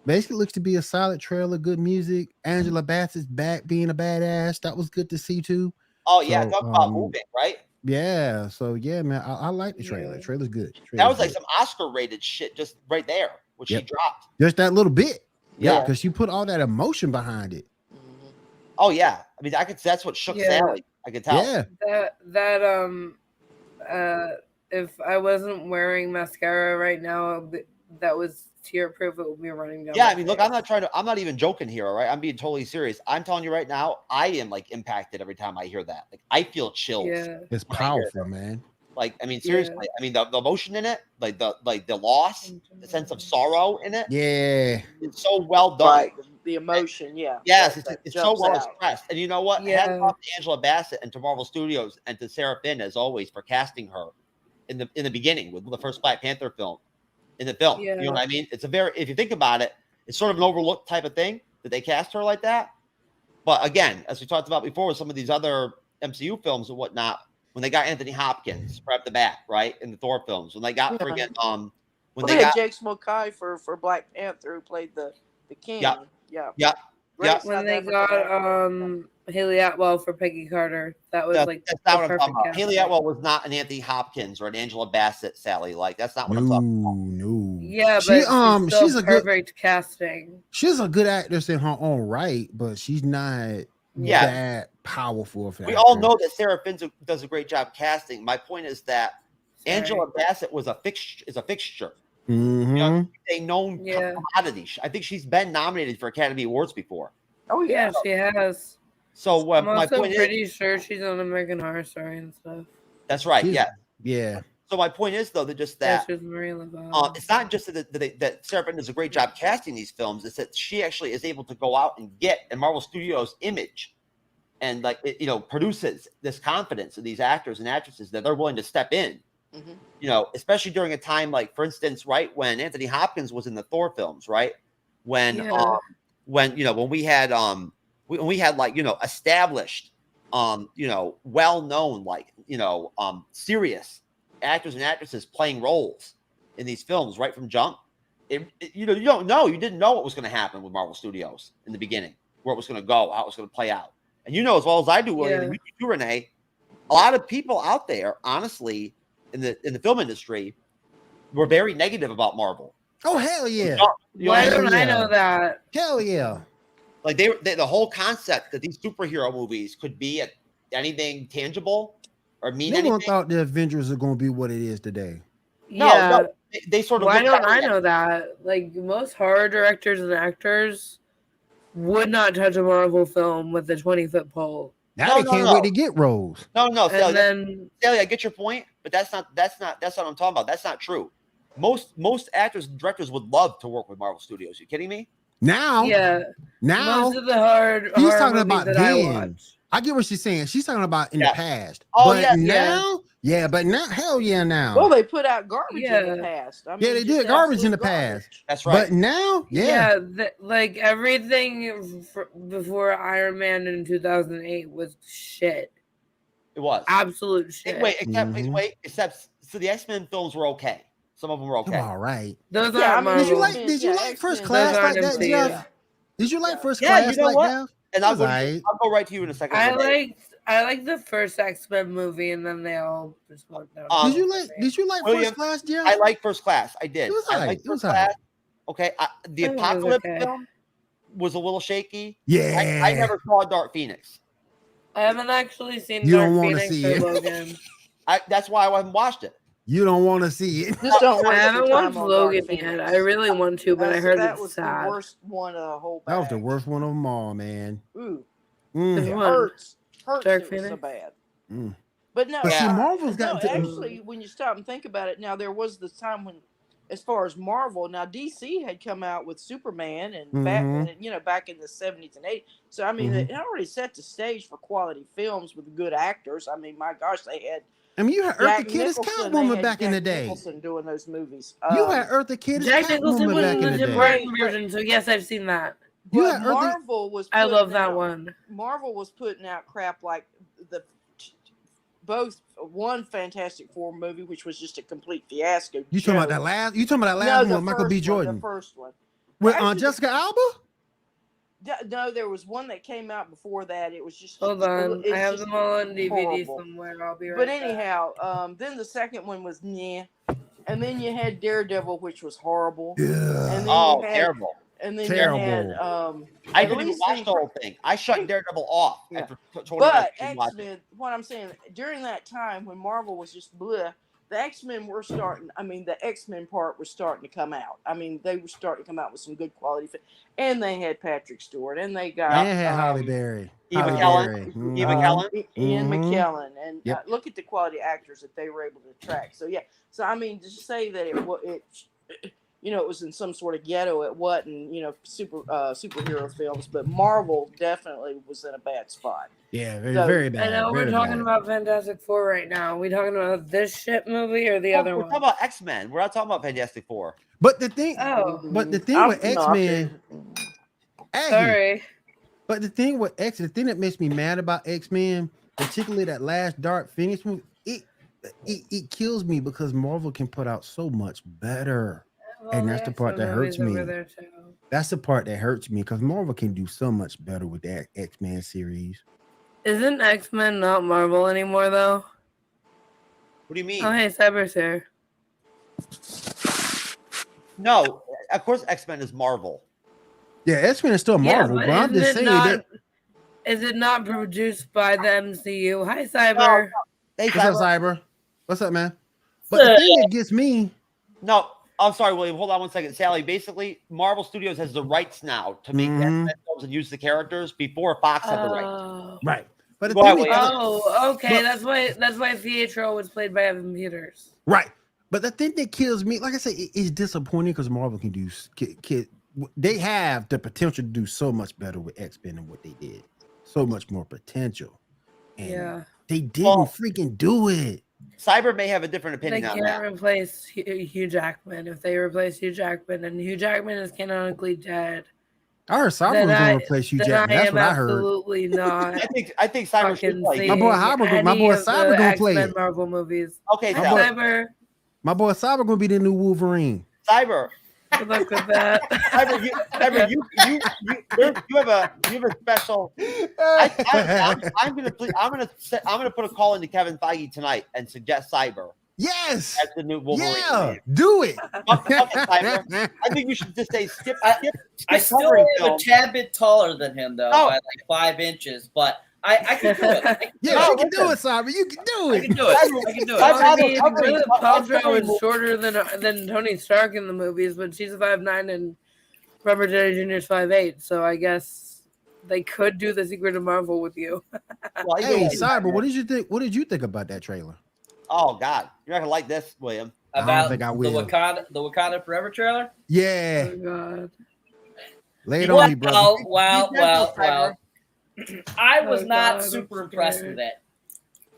Basically looks to be a solid trailer, good music. Angela Bassett's back being a badass. That was good to see too. Oh yeah, talk about moving, right? Yeah. So yeah, man, I like the trailer. The trailer's good. That was like some Oscar rated shit just right there, which she dropped. Just that little bit. Yeah, because she put all that emotion behind it. Oh yeah. I mean, that's what shook Sally. I could tell. Yeah. If I wasn't wearing mascara right now, that was tear proof. It would be running down. Yeah, I mean, look, I'm not even joking here, all right? I'm being totally serious. I'm telling you right now, I am like impacted every time I hear that. Like, I feel chills. Yeah. It's powerful, man. Like, I mean, seriously. Yeah. I mean, the emotion in it, like the loss, the sense of sorrow in it. Yeah, it's so well done. Right. The emotion, Yes, it's so well expressed. And you know what? Yeah. Hats off to Angela Bassett and to Marvel Studios and to Sarah Finn, as always, for casting her in the beginning with the first Black Panther film. In the film, you know what I mean? It's if you think about it, it's sort of an overlooked type of thing that they cast her like that. But again, as we talked about before with some of these other MCU films and whatnot, when they got Anthony Hopkins right up the bat, right, in the Thor films, when they got friggin' when they got Jake Smokai for Black Panther, who played the king. Yeah. When they got Haley Atwell for Peggy Carter, that was that's not what I'm talking about. Haley Atwell was not an Anthony Hopkins or an Angela Bassett, Sally. Like that's not what I'm talking about. No. Yeah, but she's a perfect casting. She's a good actress in her own right, but she's not that powerful. We all know that Sarah Finn does a great job casting. My point is that Angela Bassett was a fixture. Mm-hmm. You know, a known commodity. I think she's been nominated for Academy Awards before. Oh yeah, she has. So I'm my also point pretty sure she's on American Horror Story and stuff. That's right. Yeah. So my point is though that just that she's Marie Laveau. it's not just that Sarah Finn does a great job casting these films. It's that she actually is able to go out and get in Marvel Studios' image, and produces this confidence in these actors and actresses that they're willing to step in. Mm-hmm. Especially during a time like, for instance, right when Anthony Hopkins was in the Thor films, right? When we had established, well-known, serious actors and actresses playing roles in these films right from jump. You didn't know what was going to happen with Marvel Studios in the beginning, where it was going to go, how it was going to play out. And as well as I do, William, and you do, Renee, a lot of people out there, honestly, in the film industry, were very negative about Marvel. Oh hell yeah! Why don't I know that? Hell yeah! Like they the whole concept that these superhero movies could be anything tangible or mean anything. No one thought the Avengers are going to be what it is today. No, they sort of. Why don't I know that? Like most horror directors and actors would not touch a Marvel film with a 20-foot pole. Now they can't wait to get roles. No, Sally, I get your point, but that's what I'm talking about. That's not true. Most actors and directors would love to work with Marvel Studios. You kidding me? Now, most of the horror talking about then. I get what she's saying. She's talking about in the past. Oh, but now, but now, hell yeah, now. Well, they put out garbage in the past. I mean, they did garbage in the past. That's right. But now, like everything before Iron Man in 2008 was shit. It was absolute shit. Except the X-Men films were okay. Some of them were okay. All right. Those are Did you like First Class like that, Jeff? Did you like First Class like that? And I'll go right to you in a second. I like the first X-Men movie, and then they all just went down. Did you like William, First Class, Jeff? I like First Class. I did. It was I alright. like It was First Class. alright. Okay, the I thought it was Apocalypse okay. film was a little shaky. Yeah. I never saw Dark Phoenix. I haven't actually seen You Dark don't wanna Phoenix see or it. Logan. That's why I haven't watched it. You don't want to see it. Just don't I waste haven't your time watched on Logan Dark yet. Phoenix. I really want to, but I heard that it's was sad. the worst one of the whole bag. That was the worst one of them all, man. Ooh, Mm. Which it one? hurts. Dark It was so Phoenix? bad. Mm. But no, But see, Yeah. Marvel's got no, actually, when you stop and think about it, now there was this time when, as far as Marvel, now DC had come out with Superman and Batman, back in the 70s and 80s. So I mean, it already set the stage for quality films with good actors. I mean, my gosh, they had. I mean, you had Jack Eartha Kitt as Nicholson, Catwoman they had back in the Jack day. Nicholson doing those movies. You had Eartha Kitt as Jack Nicholson Catwoman was back in in the the Tim day. Burton Right. version, so yes, I've seen that. You But had Eartha. Marvel was. I love putting that out- one. Marvel was putting out crap like both one Fantastic Four movie, which was just a complete fiasco. You talking about that last? You talking about that last one with Michael B. Jordan? The first one. With Actually, Jessica Alba? No, there was one that came out before that. It was just. Hold on, it's I have just them all on DVD horrible. somewhere. I'll be right But back. anyhow, then the second one was yeah, and then you had Daredevil, which was horrible. Yeah. And then Oh, you had, terrible. And then Terrible. you had I at didn't even least watch the whole thing. I shut Daredevil off. Yeah. After 20 But minutes and watched it. X-Men, what I'm saying, during that time when Marvel was just bleh, the X-Men were starting, the X-Men part was starting to come out. I mean, they were starting to come out with some good quality. And they had Patrick Stewart, and they got... And had Halle Berry. Ian Halle McKellen. Berry. Ian McKellen. Ian Mhm. McKellen. And Yep. look at the quality actors that they were able to attract. So, yeah. So, I mean, to say that it was in some sort of ghetto, it wasn't, superhero films, but Marvel definitely was in a bad spot. Yeah, very, So- very bad. I know we're very talking bad. about Fantastic Four right now. Are we talking about this shit movie or the other We're one? talking about X-Men. We're not talking about Fantastic Four. But the thing, Oh, but the thing I'm with not- X-Men, Aggie, sorry. but the thing with X, the thing that makes me mad about X-Men, particularly that last Dark Phoenix movie, it kills me because Marvel can put out so much better. And that's the part that hurts me. That's the part that hurts me because Marvel can do so much better with that X-Men series. Isn't X-Men not Marvel anymore, though? What do you mean? Oh, hey, Cyber's here. No, of course X-Men is Marvel. Yeah, X-Men is still Marvel, but I'm isn't just it saying not- that. Is it not produced by the MCU? Hi, Cyber. Hey, What's up, Cyber. Cyber? What's up, man? But the thing that gets me, No, I'm sorry, William. Hold on one second. Sally, basically, Marvel Studios has the rights now to make Mhm. X-Men films and use the characters before Fox had the rights. Oh. right? But the Go thing ahead, that- Oh, okay. But- That's why Pietro was played by Evan Peters. right. But the thing that kills me, like I said, it's disappointing because Marvel can do. They have the potential to do so much better with X-Men than what they did. So much more potential, and Yeah. they didn't Well, freaking do it. Cyber may have a different They opinion on can't that. replace Hugh Jackman. If they replace Hugh Jackman, and Hugh Jackman is canonically dead, I heard Cyber then was I, going to replace Hugh then Jackman. I That's am what I heard. absolutely not I think Cyber should fucking play. seeing My boy Cyber- my any boy of the Cyber gonna play X-Men it. Marvel movies. Okay, My Hi, boy- Cyber. My boy Cyber going to be the new Wolverine. Cyber. Good luck with that. Cyber, you have a special. I'm gonna put a call into Kevin Feige tonight and suggest Cyber Yes. as the new Wolverine. Yeah. Do it. Fuck it, Cyber. I think you should just say skip. I still covering am a film. tad bit taller than him, though, Oh. by like 5 inches. But I can do it. Yeah, No, you can do listen. it, Cyber. You can do I can it. do it. I can do it. Cyber- I mean, covering- Gwyneth I'm Paltrow covering- is shorter than Tony Stark in the movies, but she's 5'9" and Robert Downey Jr. is 5'8". So I guess they could do the Secret of Marvel with you. Well, Hey, Cyber, what did you think? What did you think about that trailer? Oh God, you're not gonna like this, William. I don't About think I the will. Wakanda Forever trailer. Yeah, Oh God. lay it on me, brother. Well. I was Oh, not God, I'm super impressed scared. with it.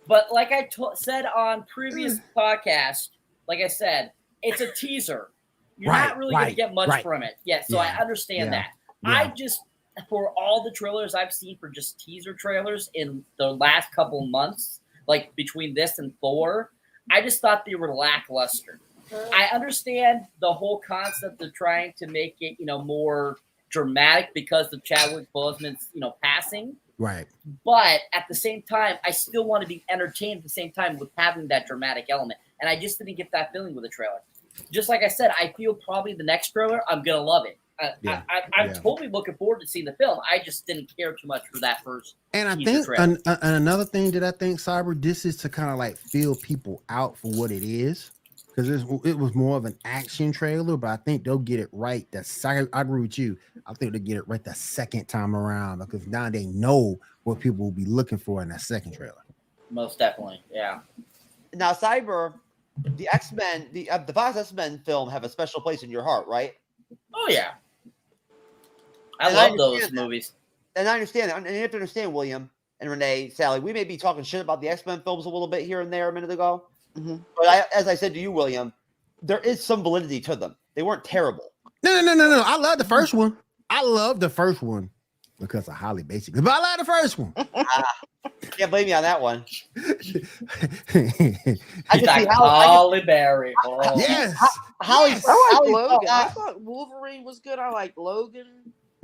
But like I said on previous podcasts, like I said, it's a teaser. You're not really going to get much from it. Yeah, so I understand that. Yeah. I just, for all the trailers I've seen for just teaser trailers in the last couple months, like between this and Thor, I just thought they were lackluster. I understand the whole concept of trying to make it, more dramatic because of Chadwick Boseman's, passing. Right. But at the same time, I still want to be entertained at the same time with having that dramatic element. And I just didn't get that feeling with the trailer. Just like I said, I feel probably the next trailer, I'm going to love it. I'm totally looking forward to seeing the film. I just didn't care too much for that first. And I think another thing that I think, Cyber, this is to kind of like feel people out for what it is. Because it was more of an action trailer, but I think they'll get it right. I agree with you. I think they'll get it right the second time around because now they know what people will be looking for in that second trailer. Most definitely, yeah. Now, Cyber, the X-Men, the Fox X-Men film have a special place in your heart, right? Oh yeah, I love those movies. And I understand that. And you have to understand, William and Renee, Sally, we may be talking shit about the X-Men films a little bit here and there a minute ago. Mm-hmm. But as I said to you, William, there is some validity to them. They weren't terrible. No. I love the first one. I love the first one because of Holly, basically. But I love the first one. Can't blame me on that one. I like Holly Berry. Yes. I like Logan. I thought Wolverine was good. I like Logan.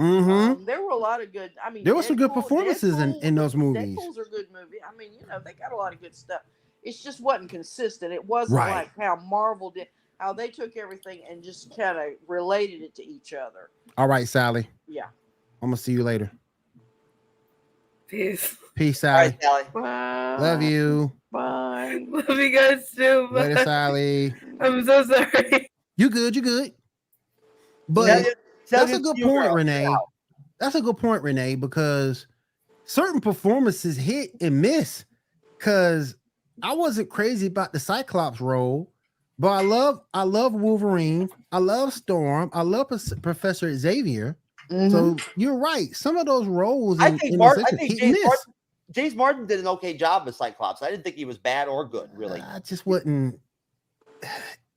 Mm-hmm. There were a lot of good. I mean, there were some good performances in those movies. Deadpool's a good movie. I mean, they got a lot of good stuff. It just wasn't consistent. It wasn't like how Marvel did, how they took everything and just kind of related it to each other. All right, Sally. Yeah. I'm gonna see you later. Peace. Peace, Sally. All right, Sally. Bye. Love you. Bye. Love you guys too. Bye. Later, Sally. I'm so sorry. You good. But that's a good point, Renee. That's a good point, Renee, because certain performances hit and miss. Because I wasn't crazy about the Cyclops role, but I love Wolverine. I love Storm. I love Professor Xavier. Mm-hmm. So you're right. Some of those roles, I think James Martin did an okay job with Cyclops. I didn't think he was bad or good, really. I just wasn't.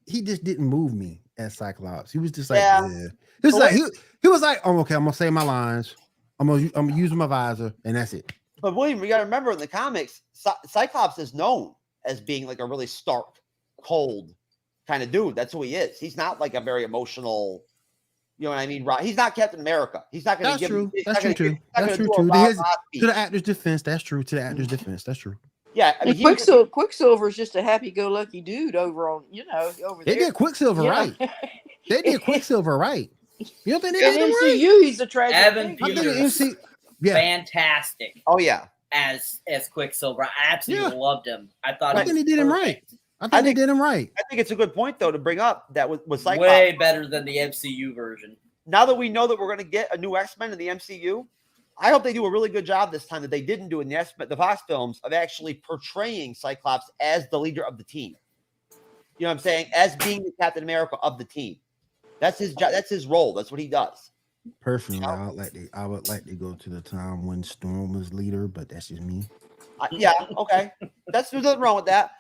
He just didn't move me as Cyclops. He was just like, he was like, oh, okay, I'm gonna say my lines. I'm gonna use my visor, and that's it. But William, you got to remember in the comics, Cyclops is known as being like a really stark, cold kind of dude. That's who he is. He's not like a very emotional, you know what I mean? He's not Captain America. He's not going to give. That's true too. That's true too. To the actor's defense, that's true. To the actor's defense, that's true. Yeah, I mean, Quicksilver is just a happy-go-lucky dude over there. They did Quicksilver right. They did Quicksilver right. You don't think they did him right? He's a tragic. Evan Peters. Fantastic. Oh yeah, as Quicksilver, I absolutely loved him. I thought they did him right. I think they did him right. I think it's a good point though to bring up that with Cyclops way better than the MCU version. Now that we know that we're going to get a new X-Men in the MCU, I hope they do a really good job this time that they didn't do in the Fox films of actually portraying Cyclops as the leader of the team. You know what I'm saying? As being the Captain America of the team. That's his job. That's his role. That's what he does. Personally, I would like to go to the time when Storm was leader, but that's just me. Yeah, okay. There's nothing wrong with that.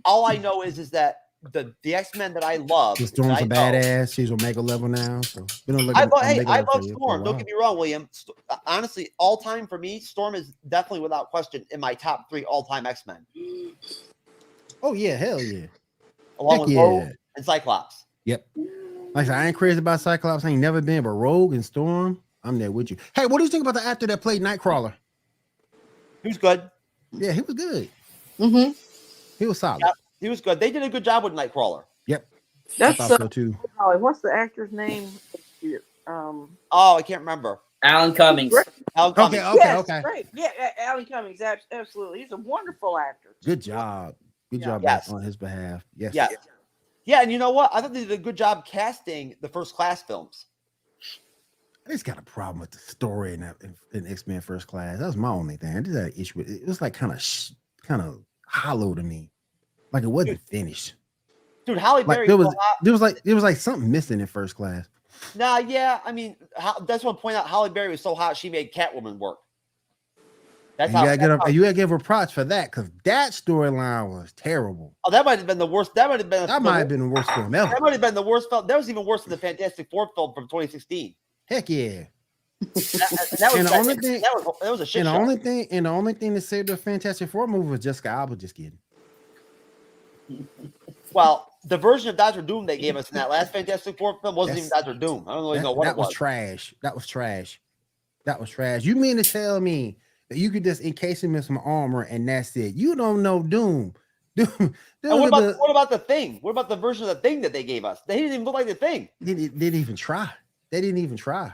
All I know is that the X-Men that I love. Storm's a badass. She's Omega level now. So I love Storm. Don't get me wrong, William. Honestly, all time for me, Storm is definitely without question in my top 3 all-time X-Men. Oh yeah, hell yeah. Along with Rogue and Cyclops. Yep. Like I said, I ain't crazy about Cyclops. I ain't never been, but Rogue and Storm, I'm there with you. Hey, what do you think about the actor that played Nightcrawler? He was good. Yeah, he was good. Mm-hmm. He was solid. Yeah, he was good. They did a good job with Nightcrawler. Yep. That's I thought so too. What's the actor's name? I can't remember. Alan Cummings. Alan Cummings. Okay. Great. Yeah, Alan Cummings. Absolutely. He's a wonderful actor. Good job. Good job on his behalf. Yes. Yeah. Yeah, and you know what? I thought they did a good job casting the First Class films. I just got a problem with the story in X-Men First Class. That was my only thing. I just had an issue with it. It was like kind of hollow to me, like it wasn't finished. Dude, Halle Berry. There was like something missing in First Class. Nah, yeah. I mean, that's what I point out. Halle Berry was so hot she made Catwoman work. That's you gotta give her props for that because that storyline was terrible. Oh, that might have been the worst. That might have been the worst film ever. That might have been the worst film. That was even worse than the Fantastic Four film from 2016. Heck yeah. That was a shit show. The only thing that saved the Fantastic Four movie was Jessica Alba. Just kidding. Well, the version of Dr. Doom they gave us in that last Fantastic Four film wasn't even Dr. Doom. I don't really know what it was. That was trash. You mean to tell me You could just encase him in some armor and that's it. You don't know Doom. Doom. And what about the Thing? What about the version of the Thing that they gave us? They didn't even look like the Thing. They didn't even try. They didn't even try.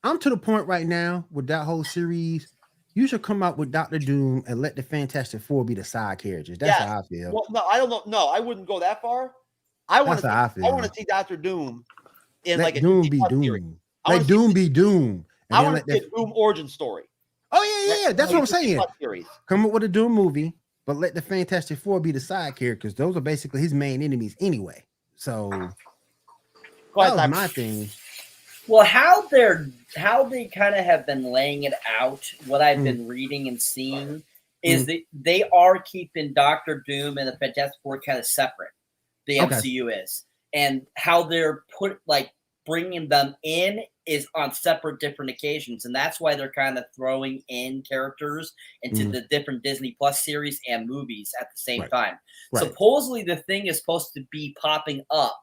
I'm to the point right now with that whole series. You should come out with Dr. Doom and let the Fantastic Four be the side characters. That's how I feel. Well, no, I don't know. No, I wouldn't go that far. I want to see Dr. Doom in let like a Doom be Doom. Series. Let Doom be Doom. I want to see a Doom origin story. Oh yeah. That's what I'm saying. Come up with a Doom movie, but let the Fantastic Four be the side characters. Those are basically his main enemies anyway. So that was my thing. Well, how they kind of have been laying it out, what I've been reading and seeing, is that they are keeping Doctor Doom and the Fantastic Four kind of separate. The MCU is, and how they're bringing them in is on separate different occasions, and that's why they're kind of throwing in characters into the different Disney Plus series and movies at the same time. Right. Supposedly, the Thing is supposed to be popping up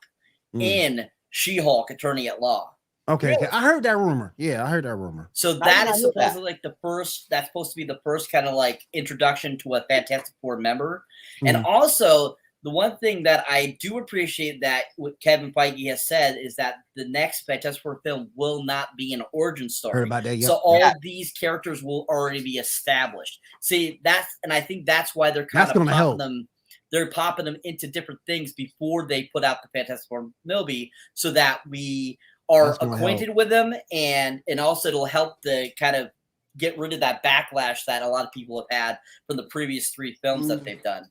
in She-Hulk: Attorney at Law. Okay, really? I heard that rumor. Yeah, I heard that rumor. So that is supposedly like the first. That's supposed to be the first kind of like introduction to a Fantastic Four member, and also the one thing that I do appreciate that what Kevin Feige has said is that the next Fantastic Four film will not be an origin story. Heard about that, yep. So all of these characters will already be established. See, and I think that's why they're kind of popping them. They're popping them into different things before they put out the Fantastic Four movie, so that we are acquainted with them, and also it'll help to kind of get rid of that backlash that a lot of people have had from the previous 3 films that they've done.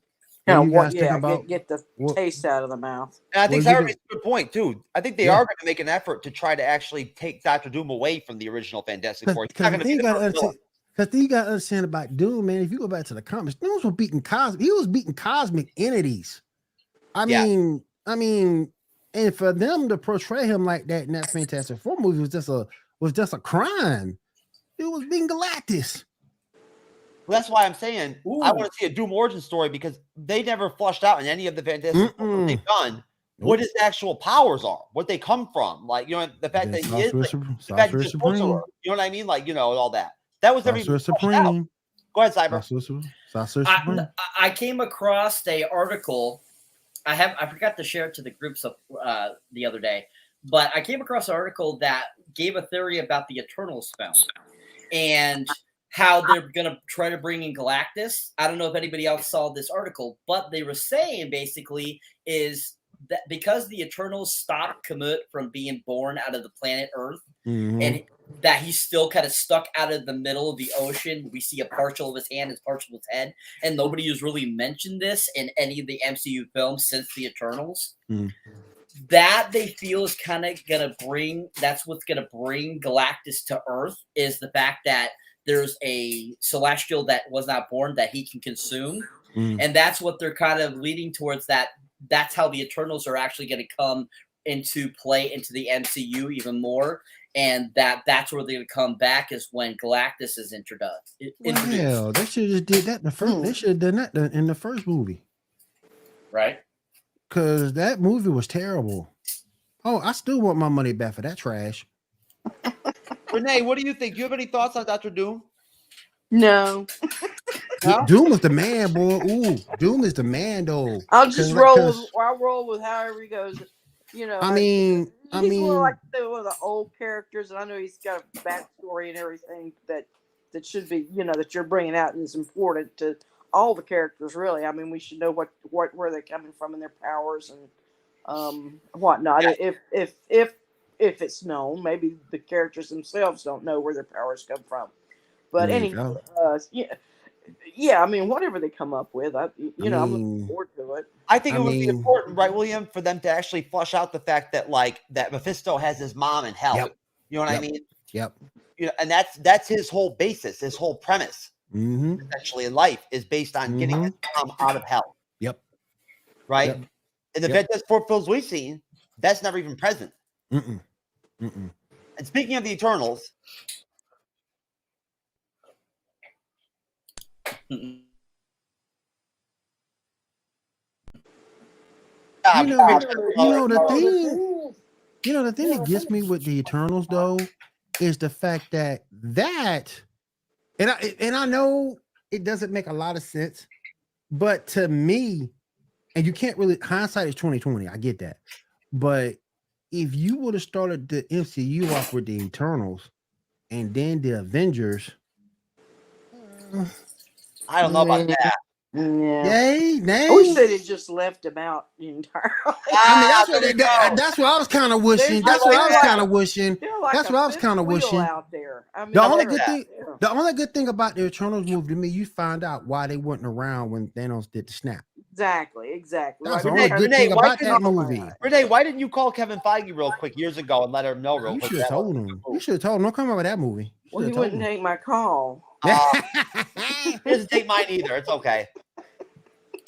Get the taste out of the mouth. And I think that is a good point too. I think they are going to make an effort to try to actually take Dr. Doom away from the original Fantastic Four. Because you got to understand about Doom, man. If you go back to the comics, Doom was beating cosmic. He was beating cosmic entities. I mean. And for them to portray him like that in that Fantastic Four movie was just a crime. It was being Galactus. Well, that's why I'm saying I want to see a Doom origin story, because they never flushed out in any of the Fantastic Four they've done what his actual powers are, what they come from. Like, the fact that he is the fact he's you know what I mean? Like, all that. That was never even flushed out. Go ahead, Cyber. I came across an article. I forgot to share it to the groups the other day, but I came across an article that gave a theory about the Eternals film and how they're going to try to bring in Galactus. I don't know if anybody else saw this article, but they were saying basically is that because the Eternals stopped Kamut from being born out of the planet Earth, and that he's still kind of stuck out of the middle of the ocean. We see a partial of his hand and partial of his head, and nobody has really mentioned this in any of the MCU films since the Eternals. That they feel is kind of going to bring, that's what's going to bring Galactus to Earth, is the fact that there's a celestial that was not born that he can consume. And that's what they're kind of leading towards, that's how the Eternals are actually going to come into play into the MCU even more. And that's where they would come back, is when Galactus is introduced. Well, they should have just did that in the first. They should have done that in the first movie, right? Because that movie was terrible. Oh, I still want my money back for that trash. Renee, what do you think? Do you have any thoughts on Dr. Doom? No. Doom is the man, boy. Ooh, Doom is the man, though. I'll just roll with however he goes. I mean, he's more like one of the old characters, and I know he's got a backstory and everything that should be, that you're bringing out, and is important to all the characters, really. I mean, we should know where they're coming from and their powers and whatnot. Yeah. If it's known, maybe the characters themselves don't know where their powers come from. But anyway, yeah. I mean, whatever they come up with, I'm looking forward to it. I think it would be important, right, William, for them to actually flush out the fact that that Mephisto has his mom in hell. Yep. You know what I mean? Yep. And that's his whole basis, his whole premise, essentially in life, is based on getting his mom out of hell. Yep. Right. Yep. In the Fantastic Four films we've seen, that's never even present. And speaking of the Eternals. The thing that gets me with the Eternals, though, is the fact that And I know it doesn't make a lot of sense, but to me, and you can't really hindsight is 2020. I get that, but if you would have started the MCU off with the Eternals and then the Avengers, I don't know about that. Yeah. yay, I wish nay. they'd have just left him out entirely. I mean, that's there we what go. that's what I was kind of wishing. That's what I was kind of wishing. They're like That's a what I was fifth kind of wheel wishing. out there. I mean, The only like good that. thing, the only good thing about the Eternals movie to me, you find out why they weren't around when Thanos did the snap. Exactly. That's Right. the only good Renee, thing why about couldn't that you- movie. Renee, why didn't you call Kevin Feige real quick years ago and let him know real You quick? should have that told wasn't him. cool? You should have told him. Don't come out with that movie. You Well, he should have wouldn't told take my call. He doesn't take mine either. It's okay.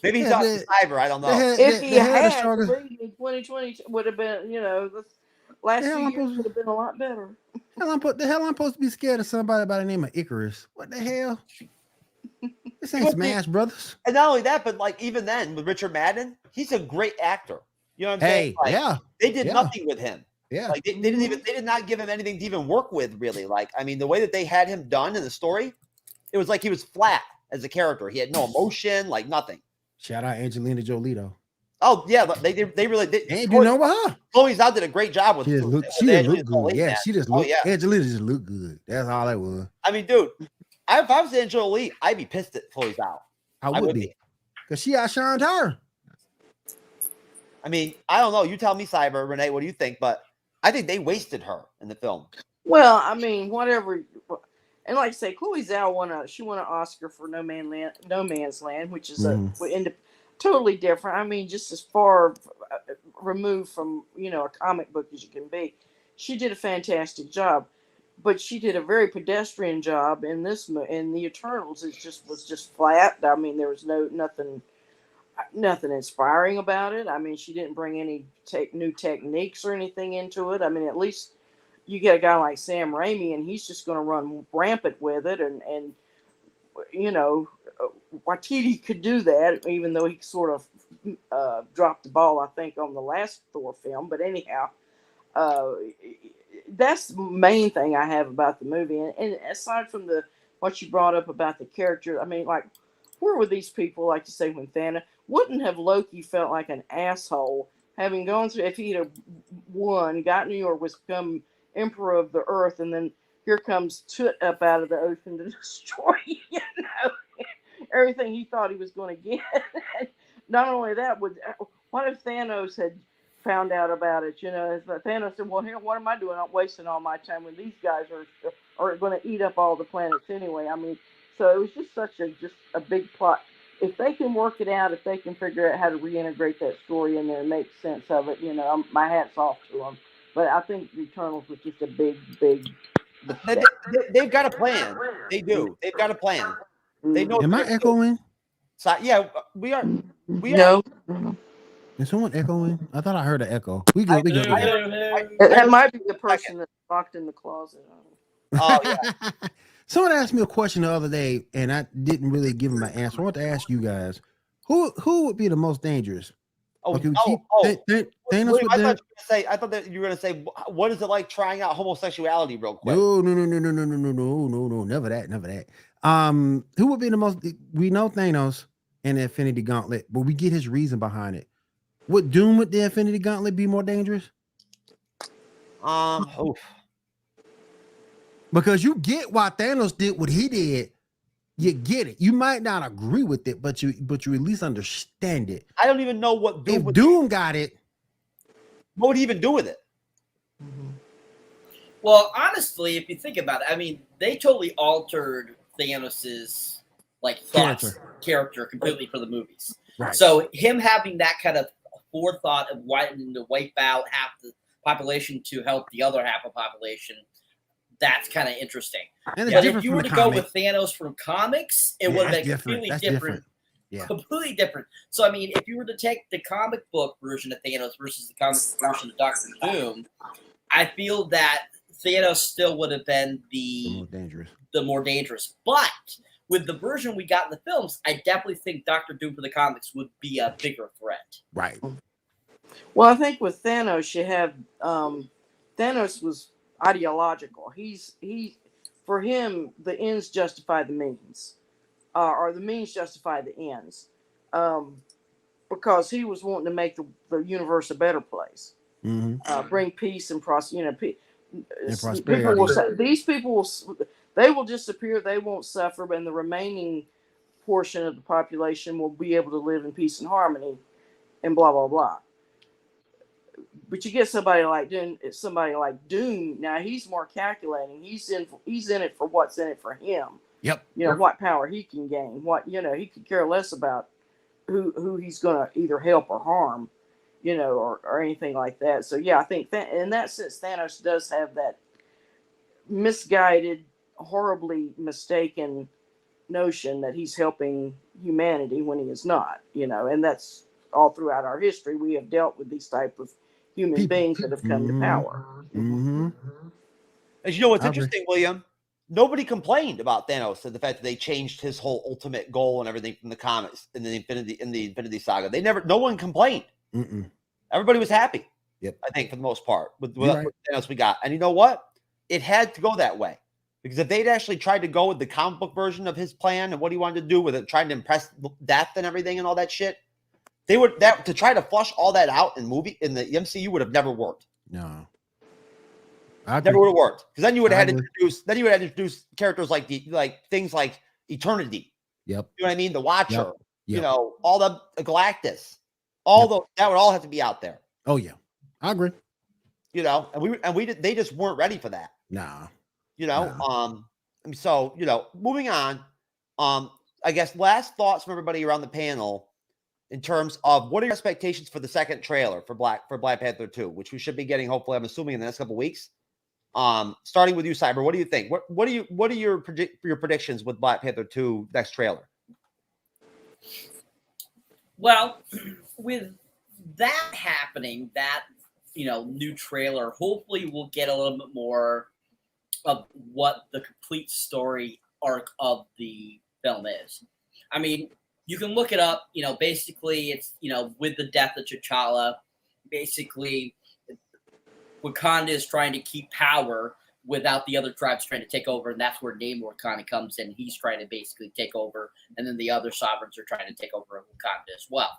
Maybe he's Yeah, off the- the cyber. I don't know. If he they had the had, strongest. believe me, 2020 would have been, the last The hell few I'm years supposed would have been a lot better. the hell I'm supposed to be scared of somebody by the name of Icarus? What the hell? This ain't What the- Smash Brothers. And not only that, but like even then with Richard Madden, he's a great actor. You know what I'm Hey, saying? Like, yeah, they did yeah. nothing with him. yeah. Like they did not give him anything to even work with, really. Like, I mean, the way that they had him done in the story, it was like he was flat as a character. He had no emotion, like nothing. Shout out Angelina Jolie though. Oh yeah, they really did. And you know what? Her? Chloe Zhao did a great job with. She just look. with She just Angelina look good. Jolie, Yeah, man. she just Oh, look. yeah. Angelina just look good. That's all that was. I mean, dude, if I was Angelina Jolie, I'd be pissed at Chloe Zhao. I would be, because she outshined her. I mean, I don't know. You tell me, Cyber Renee. What do you think? But I think they wasted her in the film. Well, I mean, whatever. And like I say, Chloe Zhao won an Oscar for No Man's Land, which is totally different. I mean, just as far removed from a comic book as you can be. She did a fantastic job, but she did a very pedestrian job in in the Eternals. It was just flat. I mean, there was nothing inspiring about it. I mean, she didn't bring any new techniques or anything into it. I mean, at least you get a guy like Sam Raimi, and he's just going to run rampant with it. And Waititi could do that, even though he sort of dropped the ball, I think, on the last Thor film. But anyhow, that's the main thing I have about the movie. And aside from what you brought up about the character, I mean, like, where were these people, like you say, when Thanos? Wouldn't have Loki felt like an asshole having gone through, if he'd have won, got New York, was become Emperor of the Earth, and then here comes Toot up out of the ocean to destroy, everything he thought he was going to get. Not only that, what if Thanos had found out about it? Thanos said, "Well, here, what am I doing? I'm wasting all my time when these guys are going to eat up all the planets anyway." I mean, so it was just a big plot. If they can work it out, if they can figure out how to reintegrate that story in there and make sense of it, my hat's off to them. But I think the Eternals was just a big. They've got a plan. They do. They've got a plan. They know. Am I echoing? So, yeah, we are. No. Is someone echoing? I thought I heard an echo. We good. We good. That might be the person that's locked in the closet. Oh yeah. Someone asked me a question the other day, and I didn't really give them an answer. I want to ask you guys, who would be the most dangerous? Thanos I thought that you were gonna say, what is it like trying out homosexuality real quick? No, never that. Who would be the most? We know Thanos and the Infinity Gauntlet, but we get his reason behind it. Would Doom with the Infinity Gauntlet be more dangerous? Because you get why Thanos did what he did. You get it. You might not agree with it, but you at least understand it. I don't even know what Doom if Doom got it. What would he even do with it? Well, honestly, if you think about it, I mean, they totally altered Thanos's character completely for the movies. Right. So him having that kind of forethought of wanting to wipe out half the population to help the other half of the population, that's kind of interesting. And But if you were to go with Thanos from comics, it would have been completely different. Yeah. Completely different. So, I mean, if you were to take the comic book version of Thanos versus the comic version of Doctor Doom, I feel that Thanos still would have been the more dangerous. But with the version we got in the films, I definitely think Doctor Doom for the comics would be a bigger threat. Right. Well, I think with Thanos, you have Thanos was ideological. He for him, the ends justify the means, or the means justify the ends, because he was wanting to make the universe a better place, bring peace and prosperity. People will say these people will disappear. They won't suffer, and the remaining portion of the population will be able to live in peace and harmony, and blah blah blah. But you get somebody like Doom. Now he's more calculating. He's in it for what's in it for him. Yep. What power he can gain. He could care less about who he's going to either help or harm, or anything like that. So yeah, I think that in that sense, Thanos does have that misguided, horribly mistaken notion that he's helping humanity when he is not. And that's all throughout our history. We have dealt with these type of human beings that have come to power. As you know, what's interesting, William? Nobody complained about Thanos and the fact that they changed his whole ultimate goal and everything from the comics in the Infinity Saga. No one complained. Everybody was happy. Yep. I think for the most part with Thanos we got. And you know what? It had to go that way, because if they'd actually tried to go with the comic book version of his plan and what he wanted to do with it, trying to impress death and everything and all that shit, to try to flush all that out in the MCU would have never worked. No. Never would have worked, because then you would have had to introduce characters like things like Eternity. Yep. You know what I mean? The Watcher. Yep. All the Galactus. That would all have to be out there. Oh yeah, I agree. They just weren't ready for that. Nah. So moving on. I guess last thoughts from everybody around the panel in terms of what are your expectations for the second trailer for Black Panther 2, which we should be getting hopefully, I'm assuming, in the next couple of weeks. Starting with you, Cyber, what do you think? What are your predictions with Black Panther 2 next trailer? Well, with that happening, that new trailer, hopefully we'll get a little bit more of what the complete story arc of the film is. I mean, you can look it up. Basically, it's with the death of T'Challa, basically Wakanda is trying to keep power without the other tribes trying to take over, and that's where Namor kind of comes in. He's trying to basically take over, and then the other sovereigns are trying to take over Wakanda as well.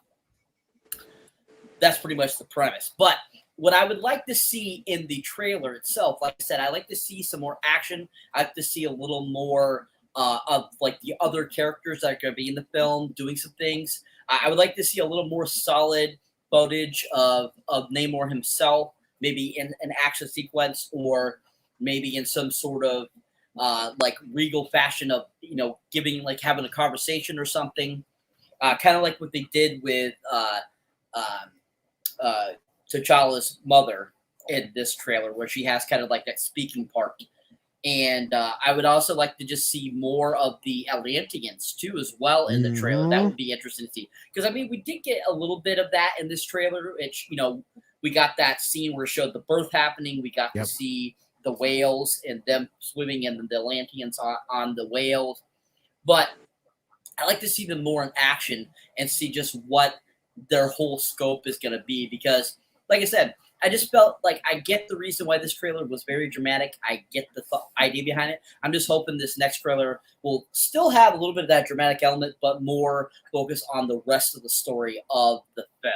That's pretty much the premise. But what I would like to see in the trailer itself, like I said, I like to see some more action. I like to see a little more of like the other characters that are going to be in the film doing some things. I would like to see a little more solid footage of Namor himself, maybe in an action sequence, or maybe in some sort of like regal fashion of having a conversation or something, kind of like what they did with T'Challa's mother in this trailer, where she has kind of like that speaking part. And I would also like to just see more of the Atlanteans too, as well, in the trailer. That would be interesting to see, because I mean, we did get a little bit of that in this trailer. Which we got that scene where it showed the birth happening. We got to see the whales and them swimming, and the Atlanteans on the whales. But I like to see them more in action and see just what their whole scope is going to be, because, like I said, I just felt like I get the reason why this trailer was very dramatic. I get the idea behind it. I'm just hoping this next trailer will still have a little bit of that dramatic element, but more focus on the rest of the story of the film.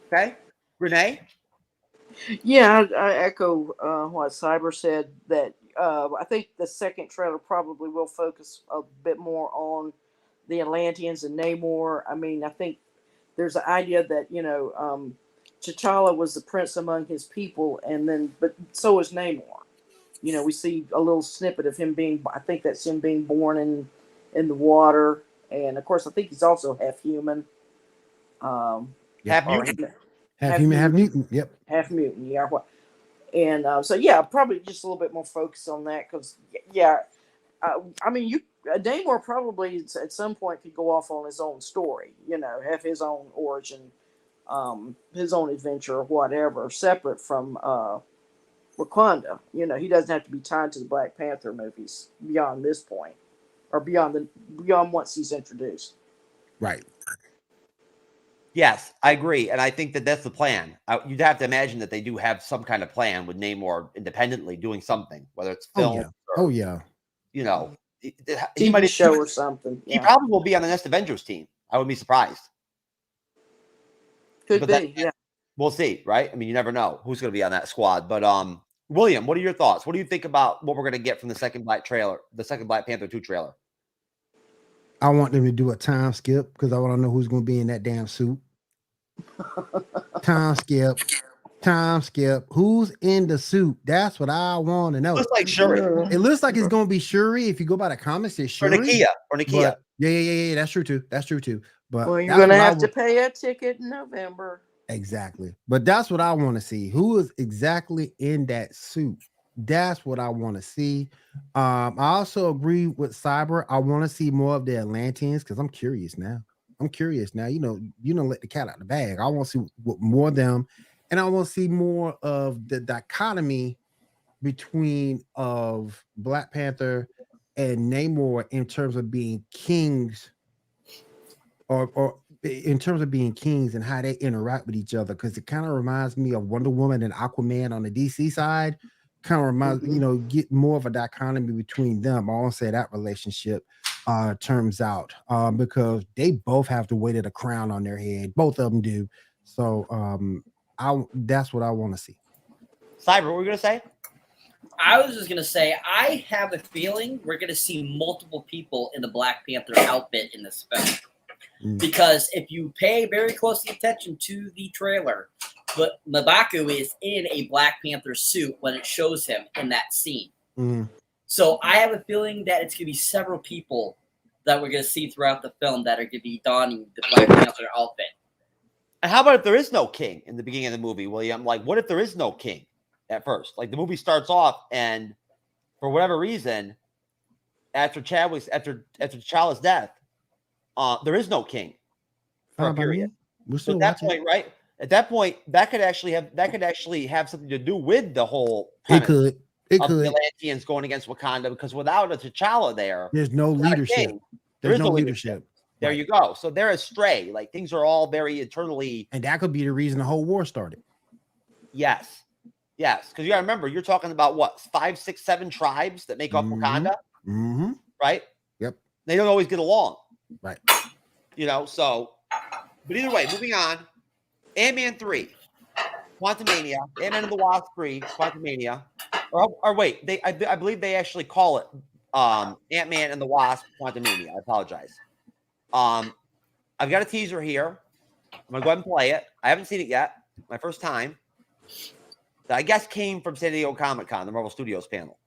Okay. Renee? Yeah, I echo what Cyber said, that I think the second trailer probably will focus a bit more on the Atlanteans and Namor. I mean, I think there's an idea that, T'Challa was the prince among his people, but so is Namor. We see a little snippet of him I think that's him being born in the water. And of course, I think he's also half human. Half mutant. Half human, half mutant. Yep. Half mutant, yeah. And so, yeah, probably just a little bit more focus on that, because, I mean, Namor probably at some point could go off on his own story, have his own origin, his own adventure or whatever, separate from Wakanda. He doesn't have to be tied to the Black Panther movies beyond this point, or beyond once he's introduced. Right. Yes, I agree, and I think that that's the plan. You'd have to imagine that they do have some kind of plan with Namor independently doing something, whether it's Oh film yeah. or Oh yeah. you know, he TV might show or something. he Yeah, probably will be on the next Avengers team. I wouldn't be surprised, could but be. Yeah. we'll see, right? I mean, you never know who's going to be on that squad. But William, what are your thoughts? What do you think about what we're going to get from the second Black Panther 2 trailer? I want them to do a time skip because I want to know who's going to be in that damn suit. Time skip. Time skip. Who's in the suit? That's what I want to know. Looks like Shuri It looks like it's going to be Shuri. If you go by the comics, it's or Shuri. Nakia But yeah. That's true too. That's true too. But Well, you're gonna have to pay a ticket in November. Exactly. But that's what I want to see. Who is exactly in that suit? That's what I want to see. I also agree with Cyber. I want to see more of the Atlanteans because I'm curious now. You know, let the cat out of the bag. I want to see more of them, and I want to see more of the dichotomy between of Black Panther and Namor in terms of being kings, or in terms of being kings and how they interact with each other, because it kind of reminds me of Wonder Woman and Aquaman on the DC side. Kind of reminds get more of a dichotomy between them. I won't say that relationship turns out because they both have the weight of the crown on their head. Both of them do. So that's what I want to see. Cyber, what were you gonna say? I was just gonna say I have a feeling we're gonna see multiple people in the Black Panther outfit in this film. Because if you pay very close attention to the trailer, but M'Baku is in a Black Panther suit when it shows him in that scene. So I have a feeling that it's going to be several people that we're going to see throughout the film that are going to be donning the Black Panther outfit. And how about if there is no king in the beginning of the movie, William? Like, what if there is no king at first? Like, the movie starts off, and for whatever reason, after T'Challa's death, there is no king for a period. So at that point, right? At that point, that could actually have something to do with the whole premise It of could. the Atlanteans going against Wakanda, because without a T'Challa there's no leadership. There's no leadership. There you go. So they're astray. Like, things are all very internally, and that could be the reason the whole war started. Yes, because you got to remember, you're talking about what, 5, 6, 7 tribes that make up Wakanda, right? Yep. They don't always get along, right? So, but either way, moving on. Ant-Man 3, Quantumania, Ant-Man and the Wasp 3, Quantumania, or wait, I believe they actually call it Ant-Man and the Wasp Quantumania. I apologize. I've got a teaser here. I'm gonna go ahead and play it. I haven't seen it yet. My first time. That I guess came from San Diego ComicCon, the Marvel Studios panel.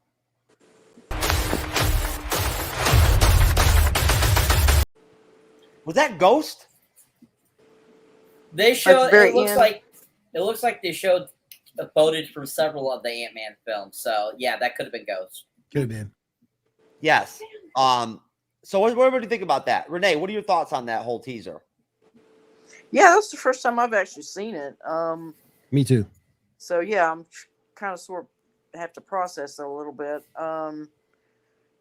Was that Ghost? They showed. It looks like they showed footage from several of the Ant-Man films. So yeah, that could have been Ghost. Could have been. Yes. So what do you think about that, Renee? What are your thoughts on that whole teaser? Yeah, that's the first time I've actually seen it. Me too. So yeah, I'm kind of sort of have to process it a little bit.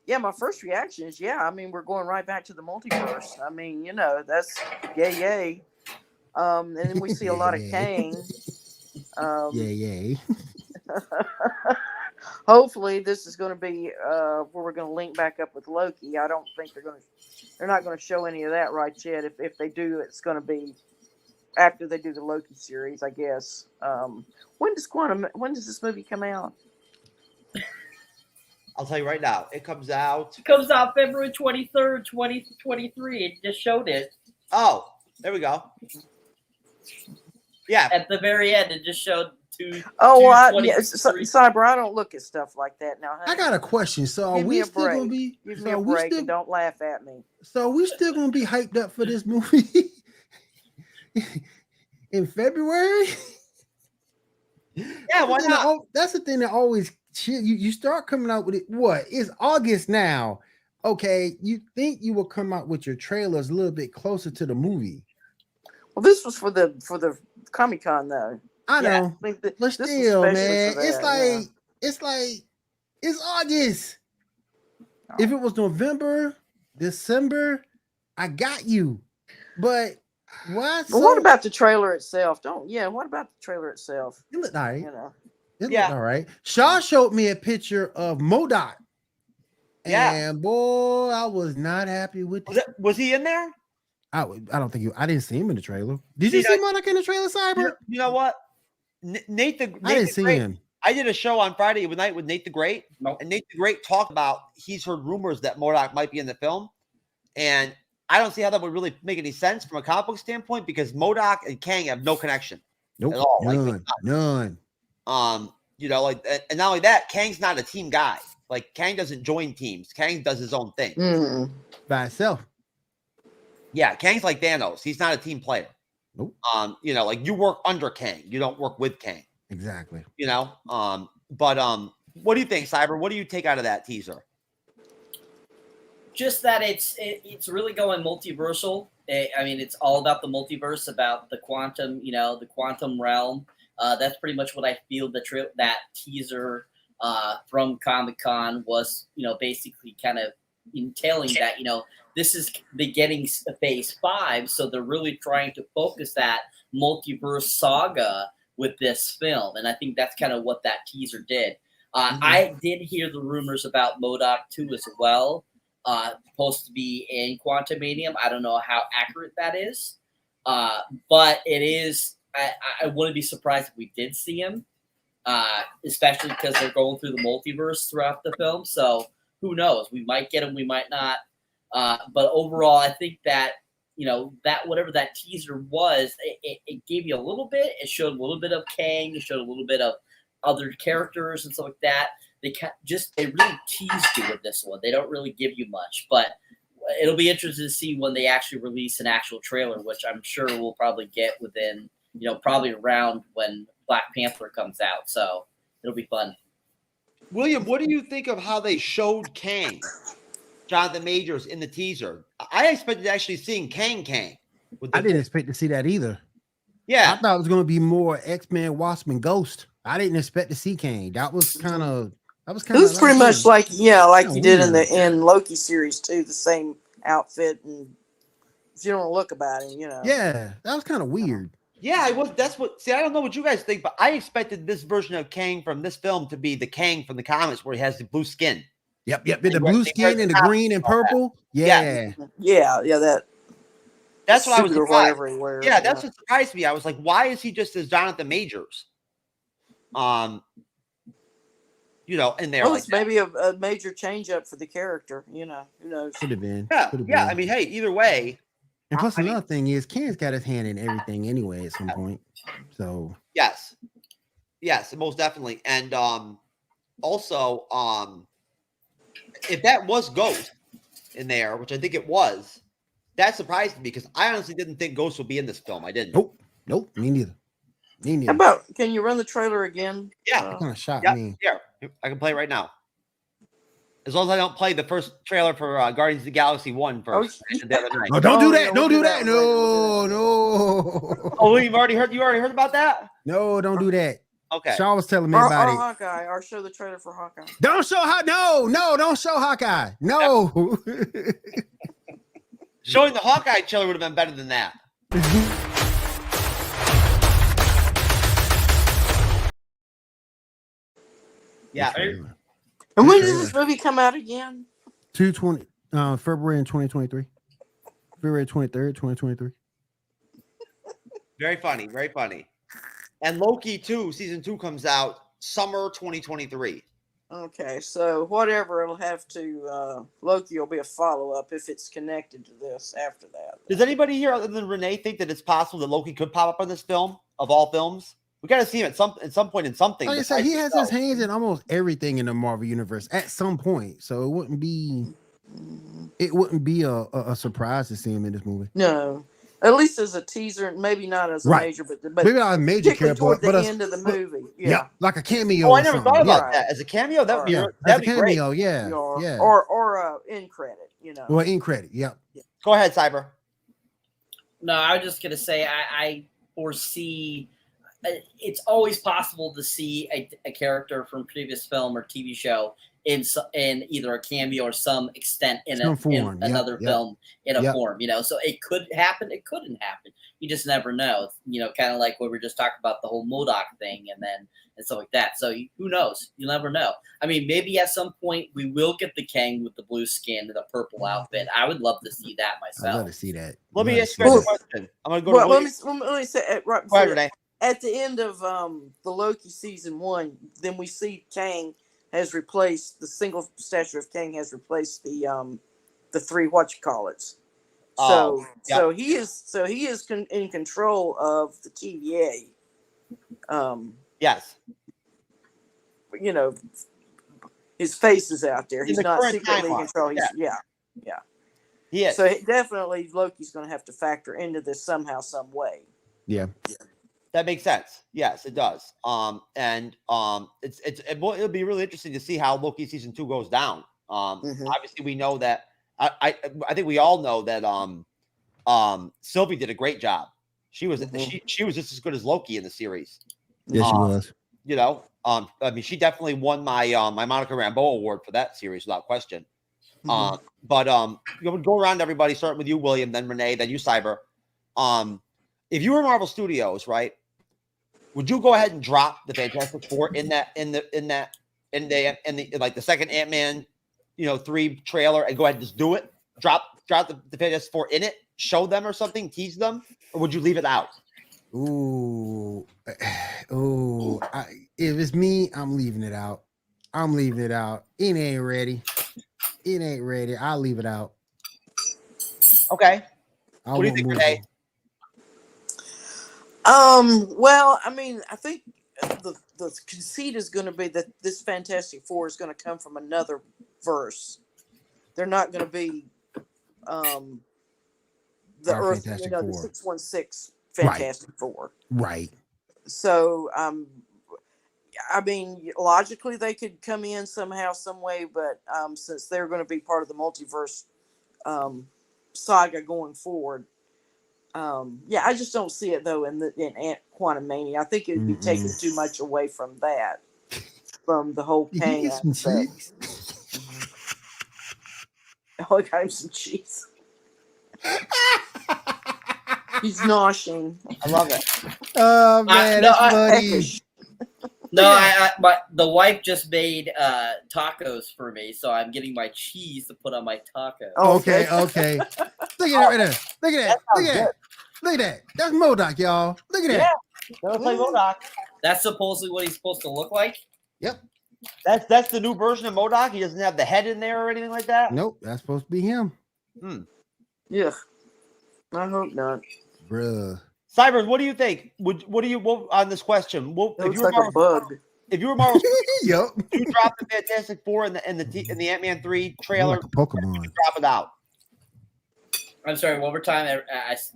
Yeah, my first reaction is, I mean, we're going right back to the multiverse. I mean, that's yay. And then we see a lot of Kang. Yay. Hopefully this is going to be where we're going to link back up with Loki. I don't think they're not going to show any of that right yet. If they do, it's going to be after they do the Loki series, I guess. When does this movie come out? I'll tell you right now. It comes out February 23rd, 2023. It just showed it. Oh, there we go. Yeah. At the very end, it just showed two. Cyber, I don't look at stuff like that now. Honey. I got a question. So are we still going to be? Give me a break and don't laugh at me. So are we still going to be hyped up for this movie in February? Yeah, why not? That's the thing that always you start coming out with it. What? It's August now. Okay, you think you will come out with your trailers a little bit closer to the movie. Well, this was for the ComicCon though. I know, but still, man, it's August. If it was November, December, I got you. But What? But what about the trailer itself? What about the trailer itself? It looked all right. You know. It Yeah. looked all right. Shaw showed me a picture of MODOK. Yeah. And boy, I was not happy with it. Was he in there? I don't think I didn't see him in the trailer. Did you see MODOK in the trailer, Cyber? You know what? Nate the I didn't see him. I did a show on Friday night with Nate the Great, Nope. and Nate the Great talked about he's heard rumors that MODOK might be in the film, and I don't see how that would really make any sense from a comic book standpoint because MODOK and Kang have no connection Nope, at all. None. You know, like, and not only that, Kang's not a team guy. Like, Kang doesn't join teams. Kang does his own thing By itself. Yeah, Kang's like Thanos. He's not a team player. Nope. You know, like you work under Kang. You don't work with Kang. Exactly. You know, but what do you think, Cyber? What do you take out of that teaser? Just that it's really going multiversal. I mean, it's all about the multiverse, about the quantum, the quantum realm. That's pretty much what I feel that teaser from ComicCon was, basically kind of entailing that, this is beginning phase 5. So they're really trying to focus that multiverse saga with this film. And I think that's kind of what that teaser did. I did hear the rumors about MODOK 2 as well. Supposed to be in Quantumanium. I don't know how accurate that is. But it is, I wouldn't be surprised if we did see him, especially because they're going through the multiverse throughout the film. So who knows? We might get him, we might not. But overall, I think that, that whatever that teaser was, it gave you a little bit. It showed a little bit of Kang. It showed a little bit of other characters and stuff like that. They really teased you with this one. They don't really give you much, but it'll be interesting to see when they actually release an actual trailer, which I'm sure we'll probably get within, probably around when Black Panther comes out. So it'll be fun. William, what do you think of how they showed Kang, Jonathan Majors, in the teaser? I expected actually seeing Kang. I didn't expect to see that either. Yeah. I thought it was going to be more X-Men, Wasp, and Ghost. I didn't expect to see Kang. That was kind of. It was pretty much like you did weird. in Loki series too, the same outfit, and if you don't look about him, Yeah, that was kind of weird. Yeah, I was. That's what. See, I don't know what you guys think, but I expected this version of Kang from this film to be the Kang from the comics, where he has the blue skin. Yep. The blue skin and the green and purple. Yeah. That's what I was surprised. Everywhere. Yeah, that's what surprised me. I was like, why is he just as Jonathan Majors? In there. Well, like it's maybe a major change up for the character. Who knows? Could have been. Yeah. I mean, hey, either way. And plus, another thing is, Kang's got his hand in everything anyway at some point. So yes, most definitely. And also, if that was Ghost in there, which I think it was, that surprised me because I honestly didn't think Ghost would be in this film. I didn't. Nope. Me neither. How about? Can you run the trailer again? Yeah. Kind of shocked me. Yeah, I can play it right now. As long as I don't play the first trailer for Guardians of the Galaxy 1 first. The other night. No, don't do that. Don't do that. No. Oh, you already heard about that? No, don't do that. Okay. Shaw was telling me about it. Hawkeye, or show the trailer for Hawkeye. Don't show don't show Hawkeye. No. Showing the Hawkeye trailer would have been better than that. Yeah. And when does this movie come out again? February in 2023. February 23rd, 2023. Very funny. Very funny. And Loki 2, season 2 comes out summer 2023. Okay, so whatever, it'll have to, Loki will be a follow-up if it's connected to this after that. Does anybody here other than Renee think that it's possible that Loki could pop up on this film, of all films? We got to see him at some point in something. Like I said, he has his hands in almost everything in the Marvel universe at some point, so it wouldn't be a surprise to see him in this movie. No, at least as a teaser, maybe not as a major, but maybe not a major character, toward the end of the movie. Yeah, like a cameo. Oh, I never thought about that as a cameo. That'd be great. Yeah, or in credit. Or in credit. Yeah. Go ahead, Cyber. No, I was just gonna say I foresee. It's always possible to see a character from previous film or TV show in either a cameo or some extent in another Yep. film in a form, so it could happen, it couldn't happen. You just never know, kind of like what we were just talking about, the whole MODOK thing and stuff like that. So who knows? You never know. I mean, maybe at some point we will get the Kang with the blue skin and the purple outfit. I would love to see that myself. I'd love to see that. Let me ask you a question. I'm going to go to let me say right before Renee. At the end of the Loki season 1, then we see Kang has replaced the single statue of Kang has replaced the 3 whatchamacallits. So he is in control of the TVA. Yes. His face is out there. He's not secretly in control. Yeah. He is. So definitely Loki's going to have to factor into this somehow, some way. Yeah. That makes sense. Yes, it does. It'll be really interesting to see how Loki season 2 goes down. Obviously we know that I think we all know that Sylvie did a great job. She was she was just as good as Loki in the series. Yes, she was. I mean, she definitely won my my Monica Rambeau award for that series without question. But go around to everybody, starting with you, William, then Renee, then you, Cyber. If you were Marvel Studios, right, would you go ahead and drop the Fantastic Four in the like the second Ant-Man 3 trailer and go ahead and just do it? Drop the Fantastic Four in it, show them or something, tease them, or would you leave it out? If it's me, I'm leaving it out. It ain't ready. I'll leave it out. Okay. What do you think, Renee? Well, I mean, I think the conceit is going to be that this Fantastic Four is going to come from another verse. They're not going to be the Our Earth, Fantastic the Four. 616 Fantastic Four. Right. So, I mean, logically they could come in somehow, some way, but since they're going to be part of the multiverse saga going forward, I just don't see it though in Ant Quantumania. I think it would be taking too much away from that, from the whole Kang aspect. Oh, I got him some cheese. He's noshing. I love it. Oh man, that's funny. The wife just made tacos for me, so I'm getting my cheese to put on my tacos. Okay. Look at that right there. Look at that. That's MODOK, y'all. Look at that. That looks like MODOK. That's supposedly what he's supposed to look like? Yep. That's the new version of MODOK. He doesn't have the head in there or anything like that. Nope, that's supposed to be him. Yeah. I hope not. Bruh. Cybers, what do you think? What on this question? If you were a bug. If you were Marvel, Yep. you drop the Fantastic Four in the Ant-Man 3 trailer. Like a Pokemon. Drop it out. I'm sorry, one more time.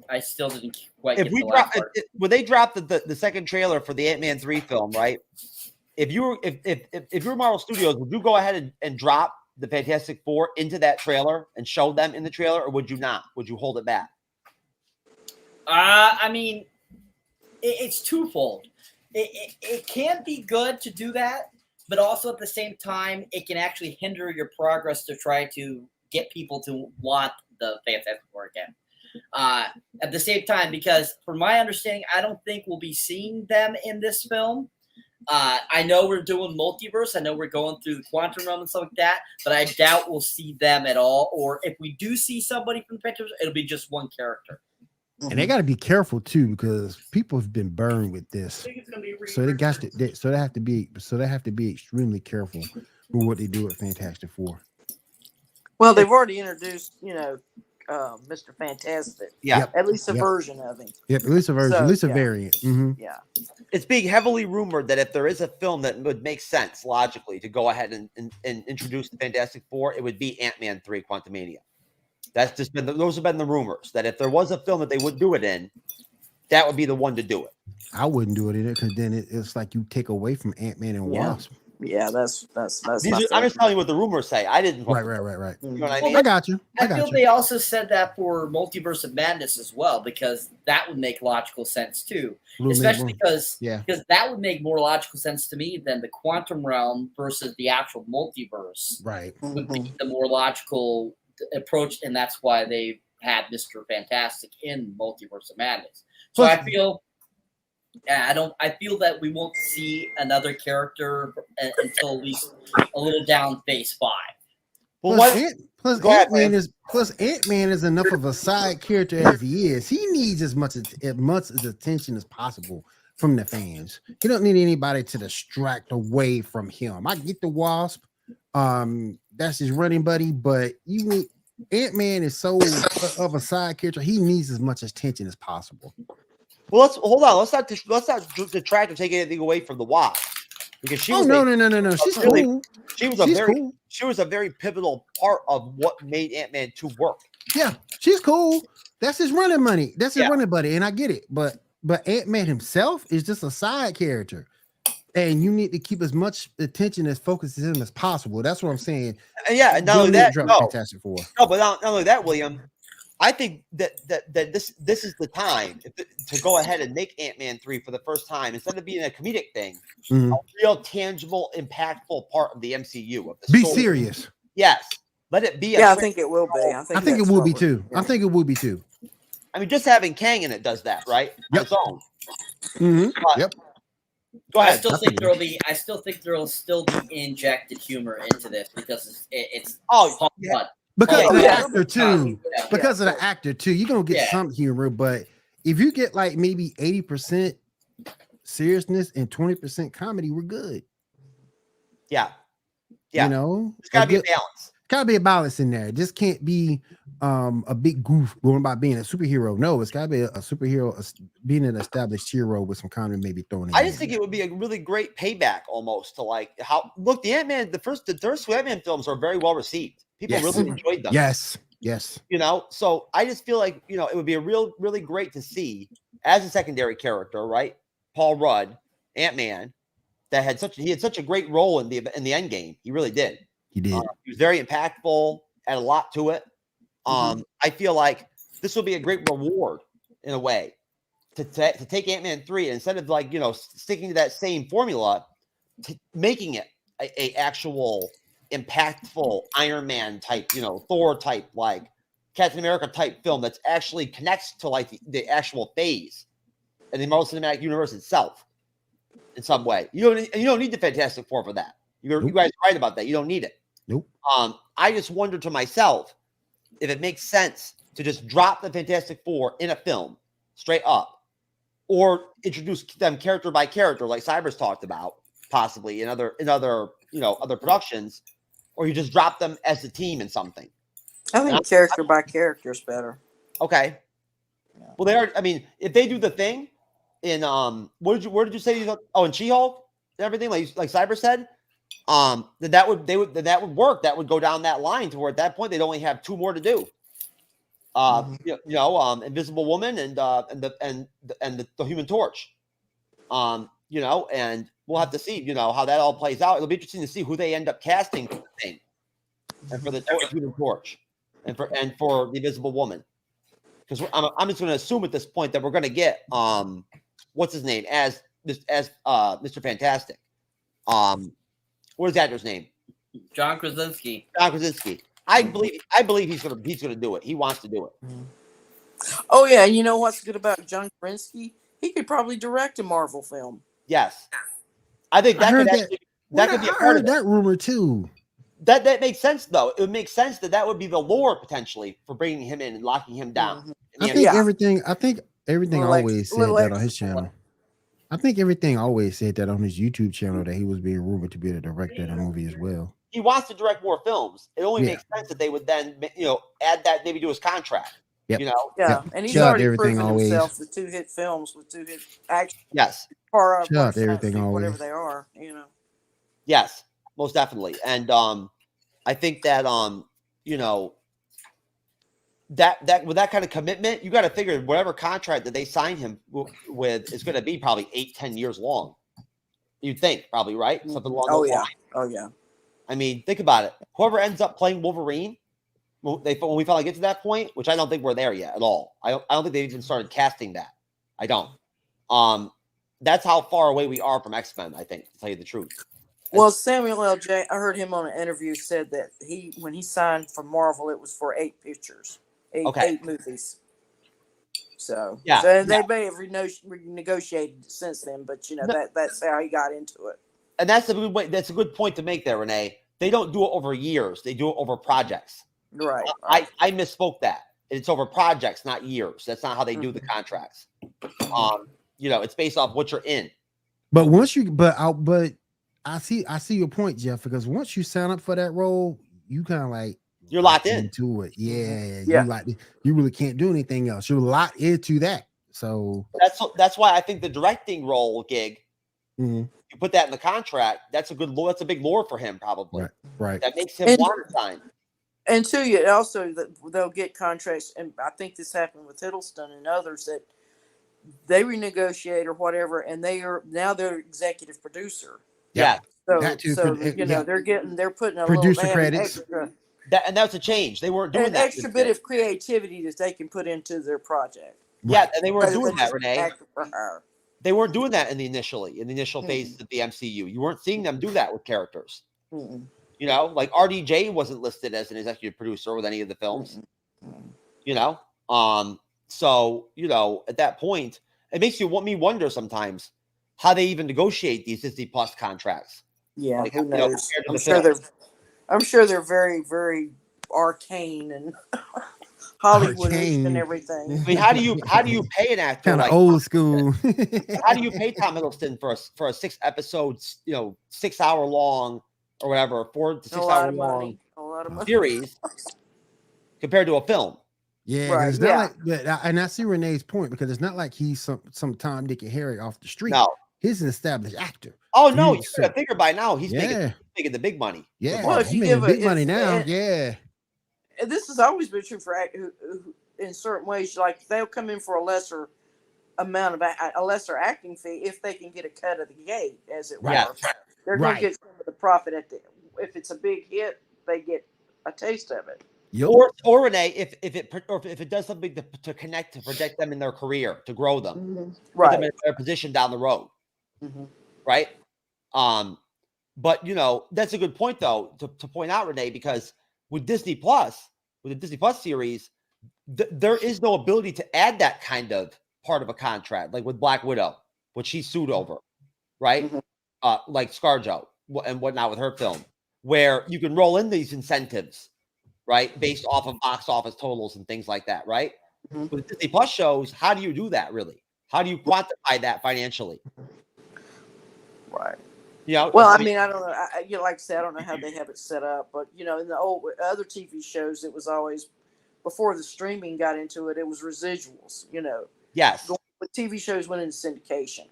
I still didn't quite If get we the drop, last part. when they dropped the second trailer for the Ant-Man 3 film, right? If you were Marvel Studios, would you go ahead and drop the Fantastic Four into that trailer and show them in the trailer, or would you not? Would you hold it back? I mean, it's twofold. It can be good to do that, but also at the same time, it can actually hinder your progress to try to get people to want the Fantastic Four again. At the same time, because from my understanding, I don't think we'll be seeing them in this film. I know we're doing multiverse. I know we're going through the quantum realm and stuff like that, but I doubt we'll see them at all. Or if we do see somebody from the Panther, it'll be just one character. And they got to be careful too, because people have been burned with this. So they have to be extremely careful with what they do with Fantastic Four. Well, they've already introduced, Mr. Fantastic. Yeah. Yep. At least a version of him. Yep, at least a version, So, at least a yeah. variant. Yeah. It's being heavily rumored that if there is a film that would make sense logically to go ahead and introduce the Fantastic Four, it would be Ant-Man 3 Quantumania. That's just been those have been the rumors that if there was a film that they would do it in, that would be the one to do it. I wouldn't do it in it because then it's like you take away from Ant-Man and Wasp. Yeah, that's These my are, I'm just telling you what the rumors say. I didn't. Right. You know what I Well, mean? I got you. I I got feel you. they also said that for Multiverse of Madness as well, because that would make logical sense too. Especially because that would make more logical sense to me than the quantum realm versus the actual multiverse. Right. Would be the more logical approach, and that's why they had Mr. Fantastic in Multiverse of Madness. So I feel. I feel that we won't see another character until at least a little down Phase 5. Plus Ant-Man is enough of a side character as he is. He needs as much attention as possible from the fans. You don't need anybody to distract away from him. I get the Wasp, that's his running buddy, but you need Ant-Man is so of a side character. He needs as much attention as possible. Well, let's hold on. Let's not detract or take anything away from the Wasp, because she was no. She's really, cool. She was a very pivotal part of what made Ant-Man 2 work. Yeah, she's cool. That's his running money. That's his running buddy, and I get it. But Ant-Man himself is just a side character, and you need to keep as much attention as focus as him as possible. That's what I'm saying. And not only that, Fantastic Four. No, but not only that, William. I think that this is the time to go ahead and make Ant-Man 3 for the first time, instead of being a comedic thing, a real tangible, impactful part of the MCU. Of the be story. serious. Yes, let it be. I think it will be. I think it will be too. I think it will be too. I mean, just having Kang in it does that, right? On its own. Yep. Go ahead. I still think there'll still be injected humor into this because it's fun. Because of the actor too. Because of the actor too. You're gonna get some humor, but if you get like maybe 80% seriousness and 20% comedy, we're good. Yeah. You know, it's gotta be a balance. Gotta be a balance in there. It just can't be a big goof going about being a superhero. No, it's gotta be a superhero being an established hero with some comedy maybe thrown in. I just think it would be a really great payback almost to like how the Ant-Man, the first two Ant-Man films are very well received. People really enjoyed them. Yes. You know, so I just feel like, you know, it would be really great to see as a secondary character, right? Paul Rudd, Ant-Man, he had such a great role in the end game. He really did. He did. He was very impactful, had a lot to it. I feel like this will be a great reward in a way to take Ant-Man 3 and instead of like, you know, sticking to that same formula, making it a actual impactful Iron Man type, you know, Thor type, like Captain America type film that's actually connects to like the actual phase and the Marvel Cinematic Universe itself in some way. You don't need the Fantastic Four for that. You guys are right about that. You don't need it. Nope. I just wonder to myself if it makes sense to just drop the Fantastic Four in a film straight up, or introduce them character by character, like Cybers talked about, possibly in other other productions, or you just drop them as a team in something. I think character by character is better. Okay. Well, they are. I mean, if they do the thing in where did you say? In She-Hulk and everything, like Cyber said. Then that would work. That would go down that line to where at that point they'd only have 2 more to do. Invisible Woman and the Human Torch. And we'll have to see, how that all plays out. It'll be interesting to see who they end up casting for the thing, and for the Human Torch, and for the Invisible Woman. Because I'm just going to assume at this point that we're going to get what's his name as Mr. Fantastic. What is the actor's name? John Krasinski. I believe he's gonna do it. He wants to do it. Oh yeah, you know what's good about John Krasinski? He could probably direct a Marvel film. Yes, I think that could be a part of that rumor too. That makes sense though. It would make sense that would be the lore potentially for bringing him in and locking him down. I think everything always said that on his channel. I think everything always said that on his YouTube channel that he was being rumored to be the director of the movie as well. He wants to direct more films. It only makes sense that they would then, add that maybe to his contract. Yep. And he's already proven himself with 2 hit films with 2 hit action. Yes. Whatever they are, Yes, most definitely. And I think that that with that kind of commitment, you got to figure whatever contract that they sign him with is going to be probably 8-10 years long. You'd think, probably, right? Something along Oh those yeah. lines. Oh yeah. I mean, think about it. Whoever ends up playing Wolverine, when we finally get to that point, which I don't think we're there yet at all. I don't think they've even started casting that. I don't. That's how far away we are from X-Men, I think, to tell you the truth. Well, Samuel L. I heard him on an interview said that when he signed for Marvel, it was for 8 pictures, eight movies. So they may have renegotiated since then, but that's how he got into it. And that's a good way. That's a good point to make there, Renee. They don't do it over years; they do it over projects. Right. I misspoke that. It's over projects, not years. That's not how they do the contracts. It's based off what you're in. But I see your point, Jeff, because once you sign up for that role, you kind of like you're locked into it. Yeah. You really can't do anything else. You're locked into that. So that's why I think the directing role gig, you put that in the contract. That's a big lure for him, probably. Right. That makes him want to sign. And two, also they'll get contracts, and I think this happened with Hiddleston and others that they renegotiate or whatever, and they're executive producer. Yeah. So they're putting a producer little credits. Extra, and that's a change. They weren't doing an that. extra bit of creativity that they can put into their project. Yeah, and they weren't doing that, Renee. For They weren't doing that in the initial phase of the MCU. You weren't seeing them do that with characters. Mm-mm. Like RDJ wasn't listed as an executive producer with any of the films. So at that point, it makes me wonder sometimes how they even negotiate these Disney Plus contracts. Yeah, who knows? I'm sure they're very, very arcane and Hollywood and everything. I mean, how do you pay an actor kind of old school? How do you pay Tom Hiddleston for a 6 episodes, 6 hour long or whatever, 4 to 6 hour long series compared to a film? Yeah, right. It's not like, and I see Renee's point, because it's not like he's some Tom, Dick, and Harry off the street. No, he's an established actor. Oh no, you gotta figure by now he's making the big money. Yeah, well, if you give big money now, and this has always been true for actors in certain ways. Like they'll come in for a lesser amount of a lesser acting fee if they can get a cut of the gate, as it were. They're going to get some of the profit if it's a big hit, they get a taste of it. Yep. Or Renee, if it does something to connect, to protect them in their career, to grow them, put them in their position down the road, right? But that's a good point though to point out, Renee, because with Disney Plus, with the Disney Plus series, there is no ability to add that kind of part of a contract, like with Black Widow, which she sued over, right? Like ScarJo and whatnot with her film, where you can roll in these incentives, right, based off of box office totals and things like that, right? With Disney Plus shows, how do you do that really? How do you quantify that financially? Right. Well, I mean, I don't know. Like I said, I don't know how they have it set up, but in the old other TV shows, it was always before the streaming got into it. It was residuals. Yes. But TV shows went into syndication.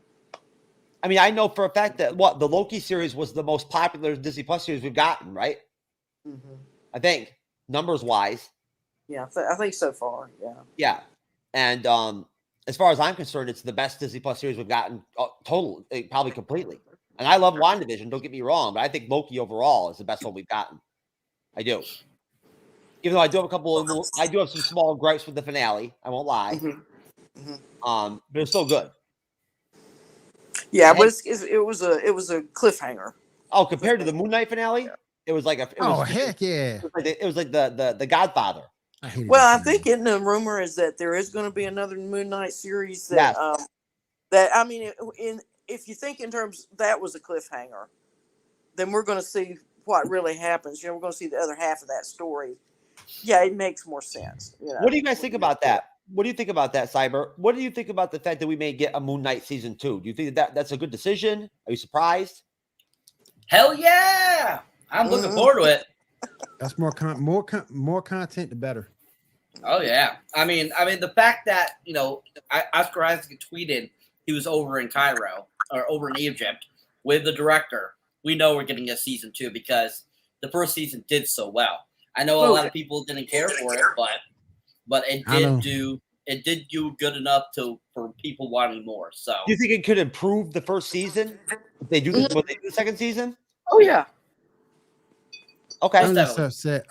I mean, I know for a fact that the Loki series was the most popular Disney Plus series we've gotten, right? I think numbers wise. Yeah, I think so far. Yeah. Yeah, and as far as I'm concerned, it's the best Disney Plus series we've gotten total, probably completely. And I love WandaVision, don't get me wrong, but I think Loki overall is the best one we've gotten. I do. Even though I do have some small gripes with the finale. I won't lie. But it's still good. Yeah, but it was a cliffhanger. Oh, compared to the Moon Knight finale, it was like heck yeah! It was like the Godfather. I think in the rumor is that there is going to be another Moon Knight series. If you think in terms that was a cliffhanger, then we're going to see what really happens. We're going to see the other half of that story. Yeah, it makes more sense. What do you guys think about that? What do you think about that, Cyber? What do you think about the fact that we may get a Moon Knight season 2? Do you think that's a good decision? Are you surprised? Hell yeah! I'm looking forward to it. That's more content, the better. Oh yeah. I mean the fact that Oscar Isaac tweeted he was over in Cairo or over in Egypt with the director. We know we're getting a season 2 because the first season did so well. I know a lot of people didn't care for it, but it did do good enough for people wanting more. So do you think it could improve the first season? They do this. Will they do the second season? Oh yeah. Okay. I'm just Definitely. upset.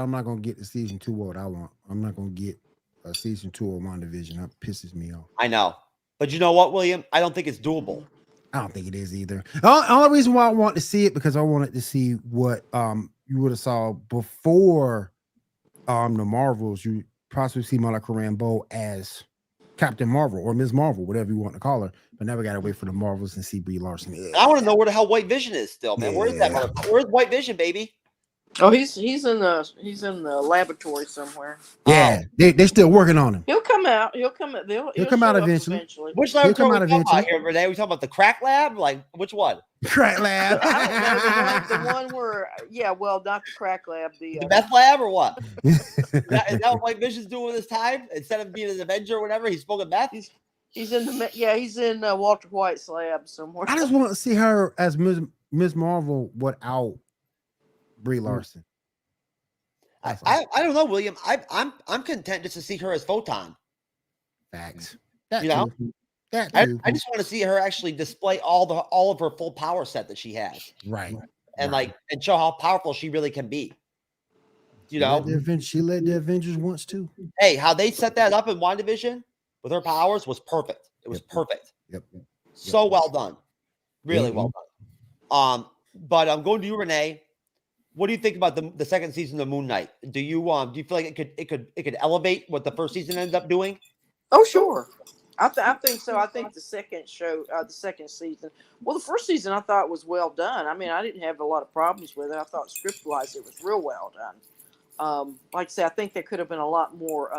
I'm not gonna get the season 2 what I want. I'm not gonna get a season 2 of WandaVision. That pisses me off. I know, but you know what, William? I don't think it's doable. I don't think it is either. Only reason why I want to see it because I wanted to see what you would have saw before the Marvels. You possibly see Monica Rambeau as Captain Marvel or Ms. Marvel, whatever you want to call her. But now we gotta wait for the Marvels and see Brie Larson. I want to know where the hell White Vision is still, man. Where is that Yeah. motherfucker? Where's White Vision, baby? Oh, he's in the laboratory somewhere. Yeah, they're still working on him. He'll come out. He'll come out. He'll come out show up eventually. Which He'll lab come are we out talking about eventually. here, Renee? We talking about the crack lab? Like which one? Crack lab. I don't know the one where well, not the crack lab. The meth lab or what? Is that what White Vision's doing with his time? Instead of being an Avenger or whatever, he's smoking meth. He's in he's in Walter White's lab somewhere. I just want to see her as Ms. Marvel without Brie Larson. I don't know, William. I'm content just to see her as Photon. Facts. That You know? too. That I too. just want to see her actually display all of her full power set that she has, Right. and right. and show how powerful she really can be. You know, She led the Avengers once too. hey, how they set that up in WandaVision with her powers was perfect. It was perfect. Yep. So well done, really Mhm. well done. But I'm going to you, Renee. What do you think about the second season of Moon Knight? Do you feel like it could elevate what the first season ended up doing? Oh, sure. I think so. I think the second season. Well, the first season I thought was well done. I mean, I didn't have a lot of problems with it. I thought script-wise it was real well done. Like I said, I think there could have been a lot more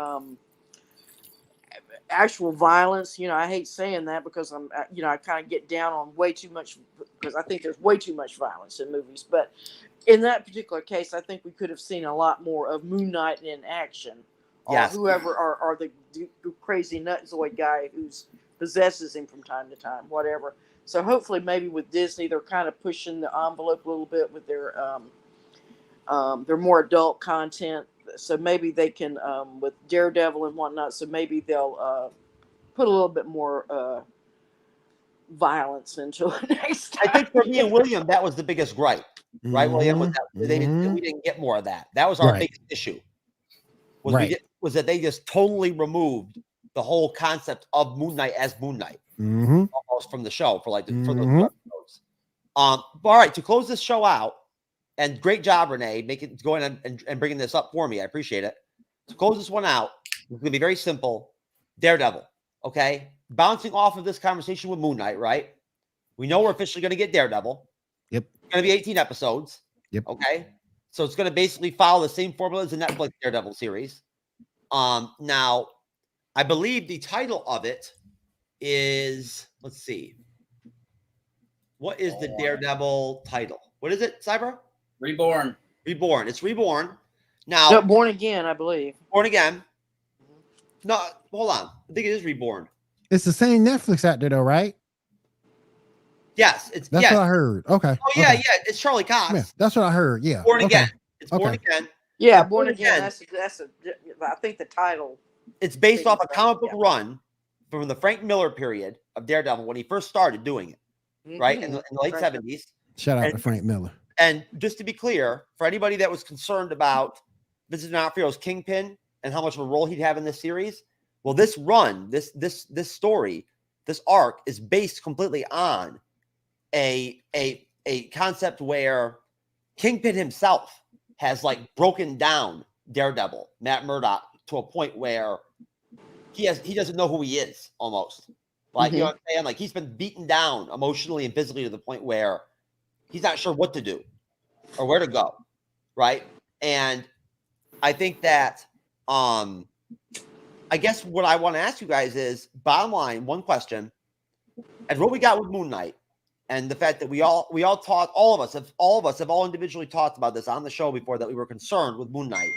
actual violence. You know, I hate saying that because I kind of get down on way too much because I think there's way too much violence in movies. But in that particular case, I think we could have seen a lot more of Moon Knight in action. Or Yes. whoever, or the crazy nutzoid guy who possesses him from time to time, whatever. So hopefully, maybe with Disney, they're kind of pushing the envelope a little bit with their more adult content. So maybe they can, with Daredevil and whatnot. So maybe they'll put a little bit more violence into it next time. I think for me and William, that was the biggest gripe, right, William? Was that we Mhm. didn't get more of that. That was our Right. biggest issue. Was Right. was that they just totally removed the whole concept of Moon Knight as Moon Knight Mhm. almost from the show for those Mhm. 2 episodes. But all right, to close this show out, and great job, Renee, going and bringing this up for me. I appreciate it. To close this one out, it's going to be very simple. Daredevil, okay? Bouncing off of this conversation with Moon Knight, right? We know we're officially going to get Daredevil. Yep. It's going to be 18 episodes. Yep. Okay. So it's going to basically follow the same formula as the Netflix Daredevil series. Now, I believe the title of it is, let's see. What is the Daredevil title? What is it, Cyber? Reborn. Reborn. It's Reborn. Now, No, Born Again, I believe. Born Again. No, hold on. I think it is Reborn. It's the same Netflix out there though, right? Yes, That's yes. what I heard. Okay. Oh yeah, okay. yeah. It's Charlie Cox. Yeah, that's what I heard. Yeah. Born okay. Again. It's Born Okay. Again. Yeah, Born Born Again. Again. That's I think the title. It's based off a Yeah. comic book run from the Frank Miller period of Daredevil when he first started doing it, right? In the late Right. 70s. Shout out And- to Frank Miller. And just to be clear, for anybody that was concerned about Vincent D'Onofrio's Kingpin and how much of a role he'd have in this series, well, this run, this story, this arc is based completely on a concept where Kingpin himself has like broken down Daredevil, Matt Murdock, to a point where he doesn't know who he is almost. Like, you know what I'm saying? Like he's been beaten down emotionally and physically to the point where he's not sure what to do or where to go. Right. And I think that I guess what I want to ask you guys is, bottom line, one question, and what we got with Moon Knight, and the fact that we all talked, all of us have all individually talked about this on the show before, that we were concerned with Moon Knight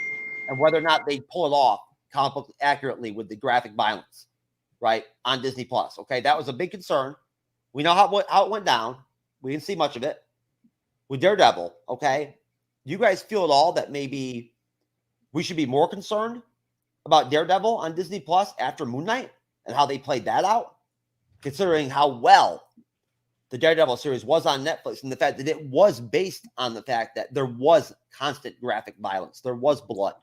and whether or not they pull it off comic book accurately with the graphic violence, right, on Disney Plus. Okay, that was a big concern. We know how it went down. We didn't see much of it with Daredevil. Okay, do you guys feel at all that maybe we should be more concerned about Daredevil on Disney Plus after Moon Knight and how they played that out, considering how well the Daredevil series was on Netflix, and the fact that it was based on the fact that there was constant graphic violence, there was blood,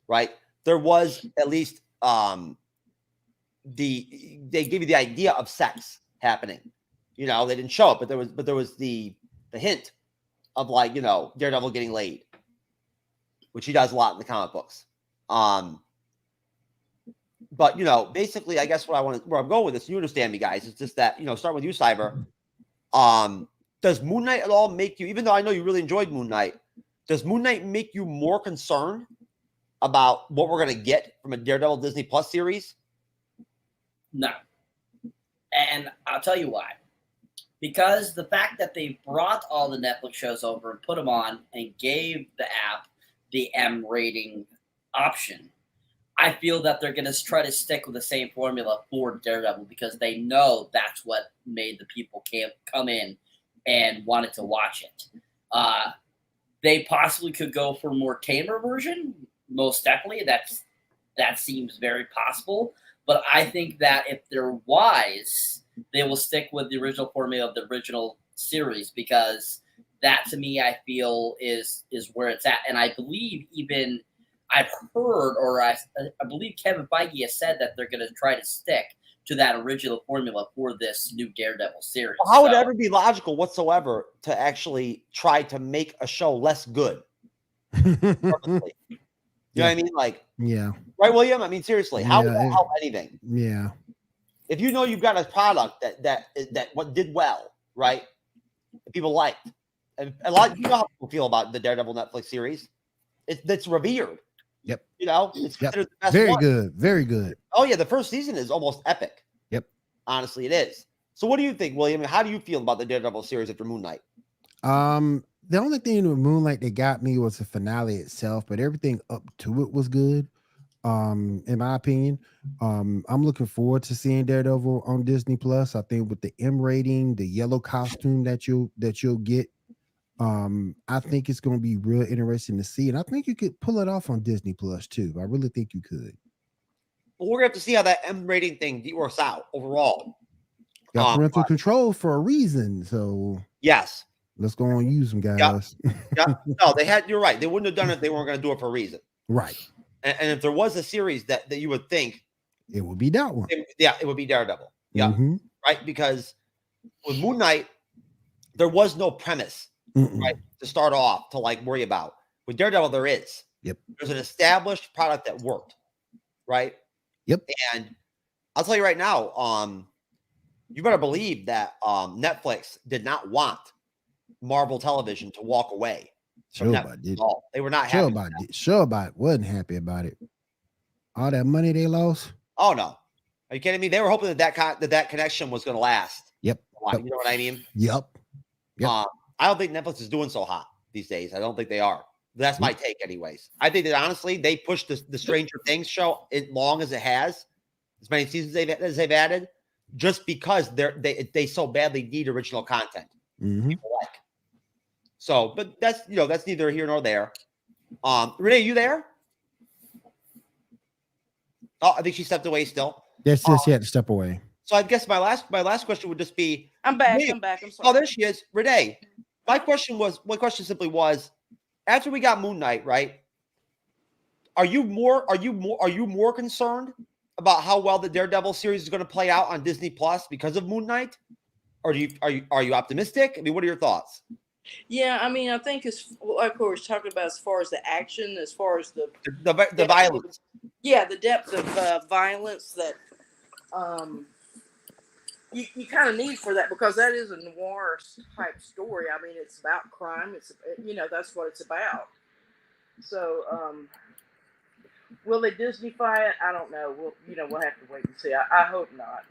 right? There was at least they give you the idea of sex happening. You know, they didn't show it, but there was the hint of, like, you know, Daredevil getting laid, which he does a lot in the comic books. But, you know, basically, I guess where I'm going with this, you understand me, guys, it's just that, you know, starting with you, Cyber. Does Moon Knight at all make you, even though I know you really enjoyed Moon Knight, does Moon Knight make you more concerned about what we're going to get from a Daredevil Disney Plus series? No. And I'll tell you why. Because the fact that they brought all the Netflix shows over and put them on and gave the app the M rating option, I feel that they're going to try to stick with the same formula for Daredevil, because they know that's what made the people come in and wanted to watch it. They possibly could go for a more tamer version. Most definitely. That seems very possible. But I think that if they're wise, they will stick with the original formula of the original series, because that, to me, I feel is where it's at. And I believe even I've heard, or I believe Kevin Feige has said that they're going to try to stick to that original formula for this new Daredevil series. How would it ever be logical whatsoever to actually try to make a show less good? Purposely? You know what I mean? Like, yeah. Right, William? I mean, seriously, how would that help anything? Yeah. If you know you've got a product that what did well, right? That people liked. And a lot, you know how people feel about the Daredevil Netflix series. It's revered. Yep. You know, it's considered the best Very one. good. Very good. Oh, yeah, the first season is almost epic. Yep. Honestly, it is. So what do you think, William? How do you feel about the Daredevil series after Moon Knight? The only thing with Moonlight that got me was the finale itself, but everything up to it was good. In my opinion, I'm looking forward to seeing Daredevil on Disney Plus. I think with the M rating, the yellow costume that you'll get, I think it's going to be real interesting to see, and I think you could pull it off on Disney Plus too. I really think you could. Well, we're gonna have to see how that M rating thing works out overall. Got parental control for a reason, so yes. Let's go on and use them, guys. Yeah. No, you're right. They wouldn't have done it if they weren't going to do it for a reason. Right. And if there was a series that you would think, it would be that one. It would be Daredevil. Yeah. Mm-hmm. Right. Because with Moon Knight, there was no premise, right, to start off to like worry about. With Daredevil, there is. Yep. There's an established product that worked. Right. Yep. And I'll tell you right now, you better believe that Netflix did not want Marvel Television to walk away. They were not happy about it. Sure about it. Wasn't happy about it. All that money they lost. Oh no. Are you kidding me? They were hoping that connection was going to last. Yep. You know what I mean? Yep. I don't think Netflix is doing so hot these days. I don't think they are. That's my take anyways. I think that honestly, they pushed the Stranger Things show as long as it has, as many seasons as they've added, just because they so badly need original content. People like. So, but that's neither here nor there. Renee, you there? Oh, I think she stepped away still. Yes, she had to step away. So I guess my last question would just be, I'm back. I'm sorry. Oh, there she is, Renee. My question simply was, after we got Moon Knight, right? Are you more concerned about how well the Daredevil series is going to play out on Disney Plus because of Moon Knight, or are you optimistic? I mean, what are your thoughts? Yeah, I mean, I think of course talking about as far as the action, as far as the violence. Yeah, the depth of violence that you kind of need for that, because that is a noir type story. I mean, it's about crime. It's that's what it's about. So, will they Disneyfy it? I don't know. We'll have to wait and see. I hope not.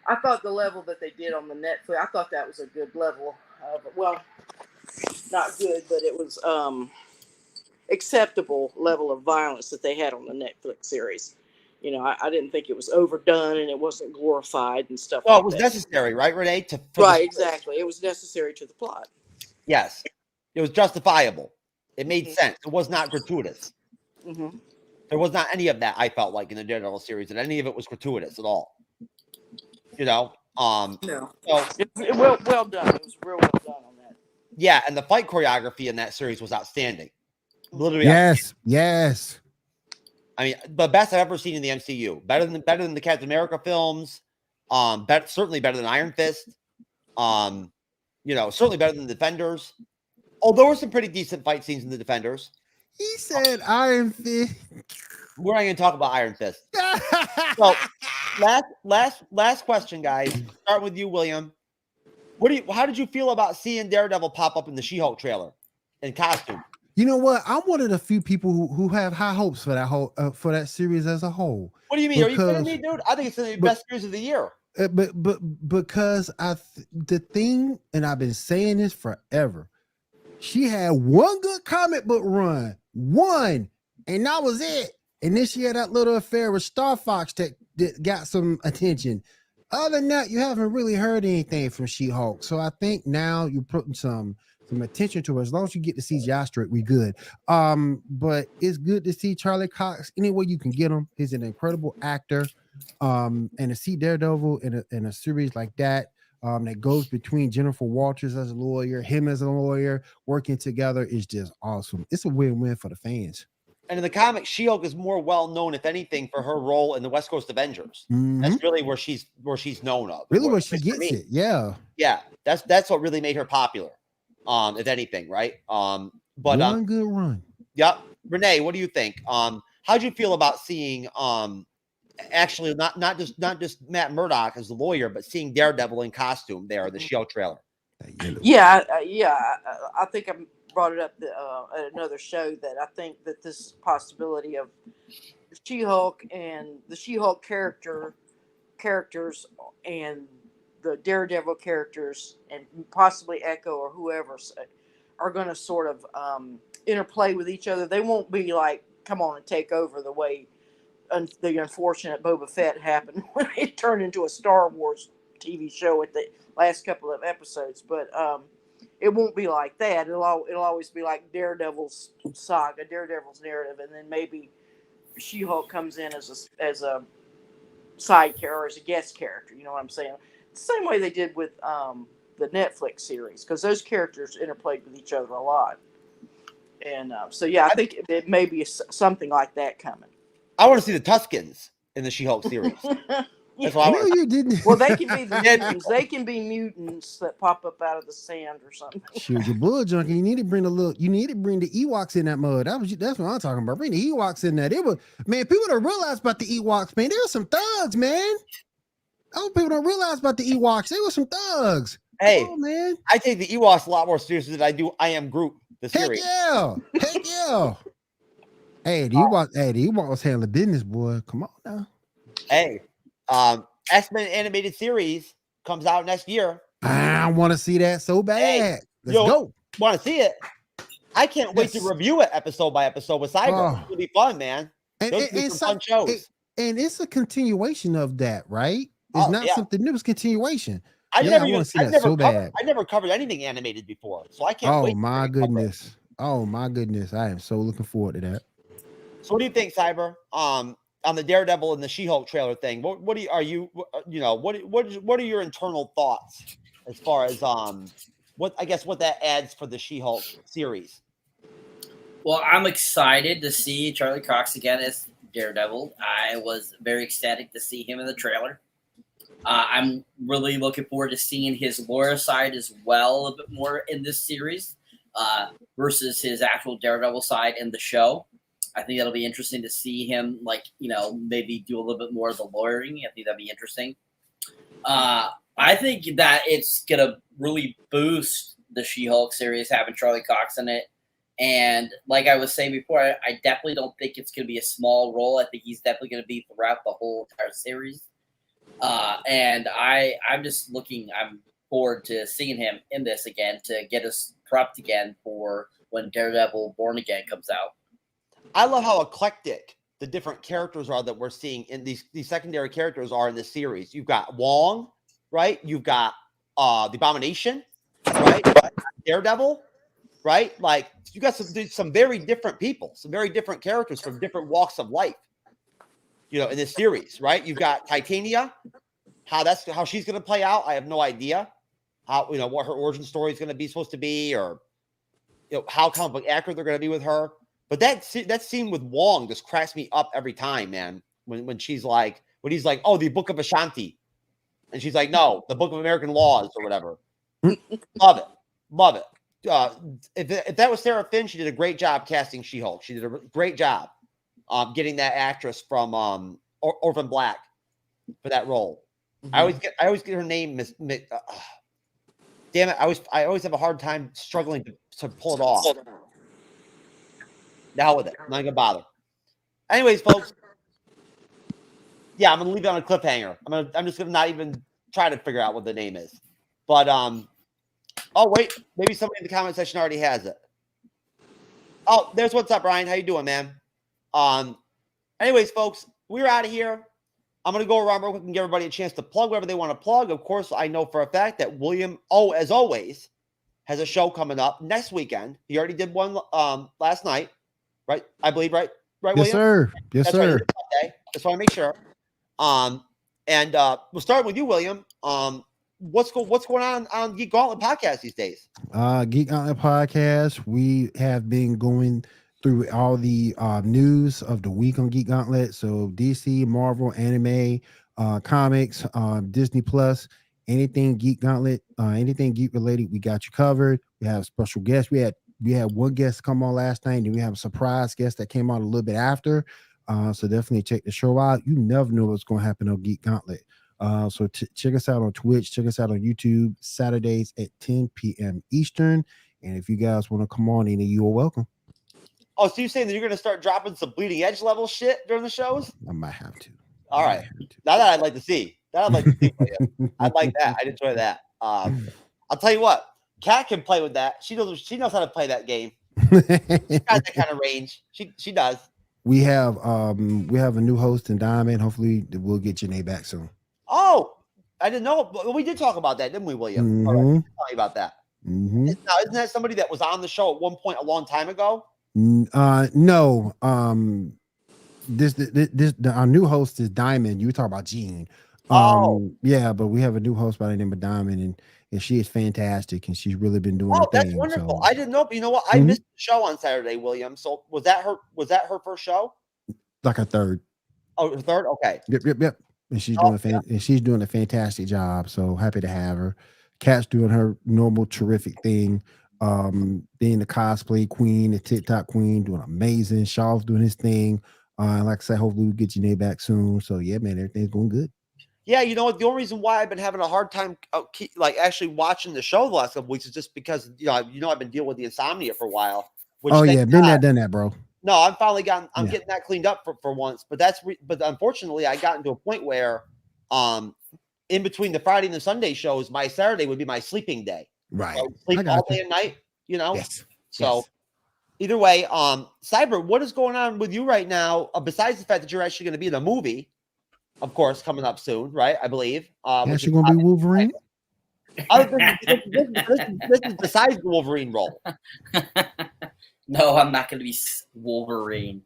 I thought the level that they did on the Netflix, I thought that was a good level. Well, not good, but it was acceptable level of violence that they had on the Netflix series. I didn't think it was overdone and it wasn't glorified and stuff. Well, it was necessary, right, Renee? Right, exactly. It was necessary to the plot. Yes, it was justifiable. It made sense. It was not gratuitous. There was not any of that. I felt like in the Daredevil series, that any of it was gratuitous at all. No, So well done. It was real well done on that. yeah, and the fight choreography in that series was outstanding. Literally, Yes, yes. I mean, the best I've ever seen in the MCU. Better than the Captain America films. Certainly better than Iron Fist. Certainly better than the Defenders. Oh, there were some pretty decent fight scenes in the Defenders. He said Iron Fist. We're not going to talk about Iron Fist. So, last question, guys. Start with you, William. How did you feel about seeing Daredevil pop up in the She-Hulk trailer in costume? You know what? I'm one of the few people who have high hopes for that series as a whole. What do you mean? Are you kidding me, dude? I think it's the best series of the year. But because the thing, and I've been saying this forever, she had one good comic book run, and that was it. And then she had that little affair with Star Fox that got some attention. Other than that, you haven't really heard anything from She-Hulk. So I think now you're putting some attention to her. As long as you get the CGI straight, we good. But it's good to see Charlie Cox any way you can get him. He's an incredible actor. And to see Daredevil in a series like that, that goes between Jennifer Walters as a lawyer, him as a lawyer, working together is just awesome. It's a win-win for the fans. And in the comics, She-Hulk is more well known, if anything, for her role in the West Coast Avengers. Mm-hmm. That's really where she's known of. Really, where she gets it. Yeah. Yeah. That's what really made her popular. If anything, right? But one good run. Yep. Renee, what do you think? How'd you feel about seeing actually not just Matt Murdock as the lawyer, but seeing Daredevil in costume there in the She-Hulk trailer? Yeah, I think I brought it up at another show that I think that this possibility of She-Hulk and the She-Hulk characters and the Daredevil characters and possibly Echo or whoever are going to sort of interplay with each other. They won't be like, come on and take over the way the unfortunate Boba Fett happened when it turned into a Star Wars TV show at the last couple of episodes. But it won't be like that. It'll always be like Daredevil's saga, Daredevil's narrative, and then maybe She-Hulk comes in as a side character or as a guest character. You know what I'm saying? The same way they did with the Netflix series, because those characters interplayed with each other a lot. And so, yeah, I think it may be something like that coming. I want to see the Tuskens in the She-Hulk series. That's why you didn't. Well, they can be the mutants. They can be mutants that pop up out of the sand or something. Shoot, your bull junkie. You need to bring the Ewoks in that mud. That's what I'm talking about. Bring the Ewoks in there. People don't realize about the Ewoks, man. They were some thugs, man. People don't realize about the Ewoks. They were some thugs. Hey, man. I take the Ewoks a lot more seriously than I do I Am Groot, the series. Heck yeah. Hey, the Ewoks handling business, boy. Come on now. Hey, X-Men animated series comes out next year. I want to see that so bad. Hey, Let's go. Want to see it? I can't wait to review it episode by episode with Cyber. It'll be fun, man. And some fun shows. And it's a continuation of that, right? It's not something new. It's continuation. I never covered anything animated before, so I can't wait. Oh my goodness! Oh my goodness! I am so looking forward to that. So, what do you think, Cyber? On the Daredevil and the She-Hulk trailer thing, what are your internal thoughts as far as what that adds for the She-Hulk series? Well, I'm excited to see Charlie Cox again as Daredevil. I was very ecstatic to see him in the trailer. I'm really looking forward to seeing his lawyer side as well a bit more in this series versus his actual Daredevil side in the show. I think that'll be interesting to see him, maybe do a little bit more of the lawyering. I think that'd be interesting. I think that it's going to really boost the She-Hulk series having Charlie Cox in it. And like I was saying before, I definitely don't think it's going to be a small role. I think he's definitely going to be throughout the whole entire series. And I'm forward to seeing him in this again to get us prepped again for when Daredevil Born Again comes out. I love how eclectic the different characters are that we're seeing in these secondary characters are in this series. You've got Wong, right? You've got the Abomination, right? Daredevil, right? Like you got some very different people, some very different characters from different walks of life. In this series, right? You've got Titania, how she's going to play out. I have no idea how, what her origin story is going to be supposed to be, or how comic book accurate they're going to be with her. But that scene with Wong just cracks me up every time, man. When he's like, oh, the Book of Ashanti, and she's like, no, the Book of American Laws or whatever. Love it. If that was Sarah Finn, she did a great job casting She-Hulk. She did a great job getting that actress from Orphan Black for that role. Mm-hmm. I always get her name damn it! I always have a hard time struggling to pull it off. The hell with it. I'm not gonna bother. Anyways, folks. Yeah, I'm gonna leave it on a cliffhanger. I'm just gonna not even try to figure out what the name is. But oh wait, maybe somebody in the comment section already has it. Oh, there's what's up, Ryan. How you doing, man? Anyways, folks, we're out of here. I'm gonna go around real quick and give everybody a chance to plug whatever they want to plug. Of course, I know for a fact that William, as always, has a show coming up next weekend. He already did one last night, right? I believe, right, yes, William? Sir. Yes, That's sir. Right. Just want to make sure. And we'll start with you, William. What's going on Geek Gauntlet podcast these days? Geek Gauntlet podcast. We have been going through all the news of the week on Geek Gauntlet. So DC, Marvel, anime, comics, Disney Plus, anything Geek Gauntlet, anything geek related, we got you covered. We have special guests. We had one guest come on last night, and we have a surprise guest that came on a little bit after. So definitely check the show out. You never know what's going to happen on Geek Gauntlet. So check us out on Twitch. Check us out on YouTube Saturdays at 10 p.m. Eastern. And if you guys want to come on in, you are welcome. Oh, so you're saying that you're going to start dropping some bleeding edge level shit during the shows? I might have to. All right. Now that I'd like to see. I'd like that. I'd enjoy that. I'll tell you what. Kat can play with that. She knows how to play that game. She's got that kind of range. She does. We have a new host in Diamond. Hopefully we'll get your name back soon. Oh, I didn't know. We did talk about that, didn't we, William? Mm-hmm. All right. Tell me about that. Mm-hmm. Now, isn't that somebody that was on the show at one point a long time ago? No. Our new host is Diamond. You were talking about Gene. Yeah, but we have a new host by the name of Diamond, and she is fantastic, and she's really been doing her thing. That's wonderful. So. I didn't know, but you know what? I missed the show on Saturday, William. So was that her first show? Like a third. Oh, her third? Okay. Yep. And she's doing a fantastic job. So happy to have her. Kat's doing her normal terrific thing. Being the cosplay queen, the TikTok queen, doing amazing. Shaw's doing his thing. Like I said, hopefully we'll get your name back soon. So yeah, man, everything's going good. Yeah, you know what? The only reason why I've been having a hard time actually watching the show the last couple weeks is just because I've been dealing with the insomnia for a while. Been there, done that, bro. No, I'm finally getting that cleaned up for once. But but unfortunately, I got into a point where, in between the Friday and the Sunday shows, my Saturday would be my sleeping day. Right, so sleep all day and night. Yes. So either way, Cyber, what is going on with you right now? Besides the fact that you're actually going to be in a movie, of course, coming up soon, right? I believe. Actually going to be Wolverine. This is besides the Wolverine role. No, I'm not going to be Wolverine.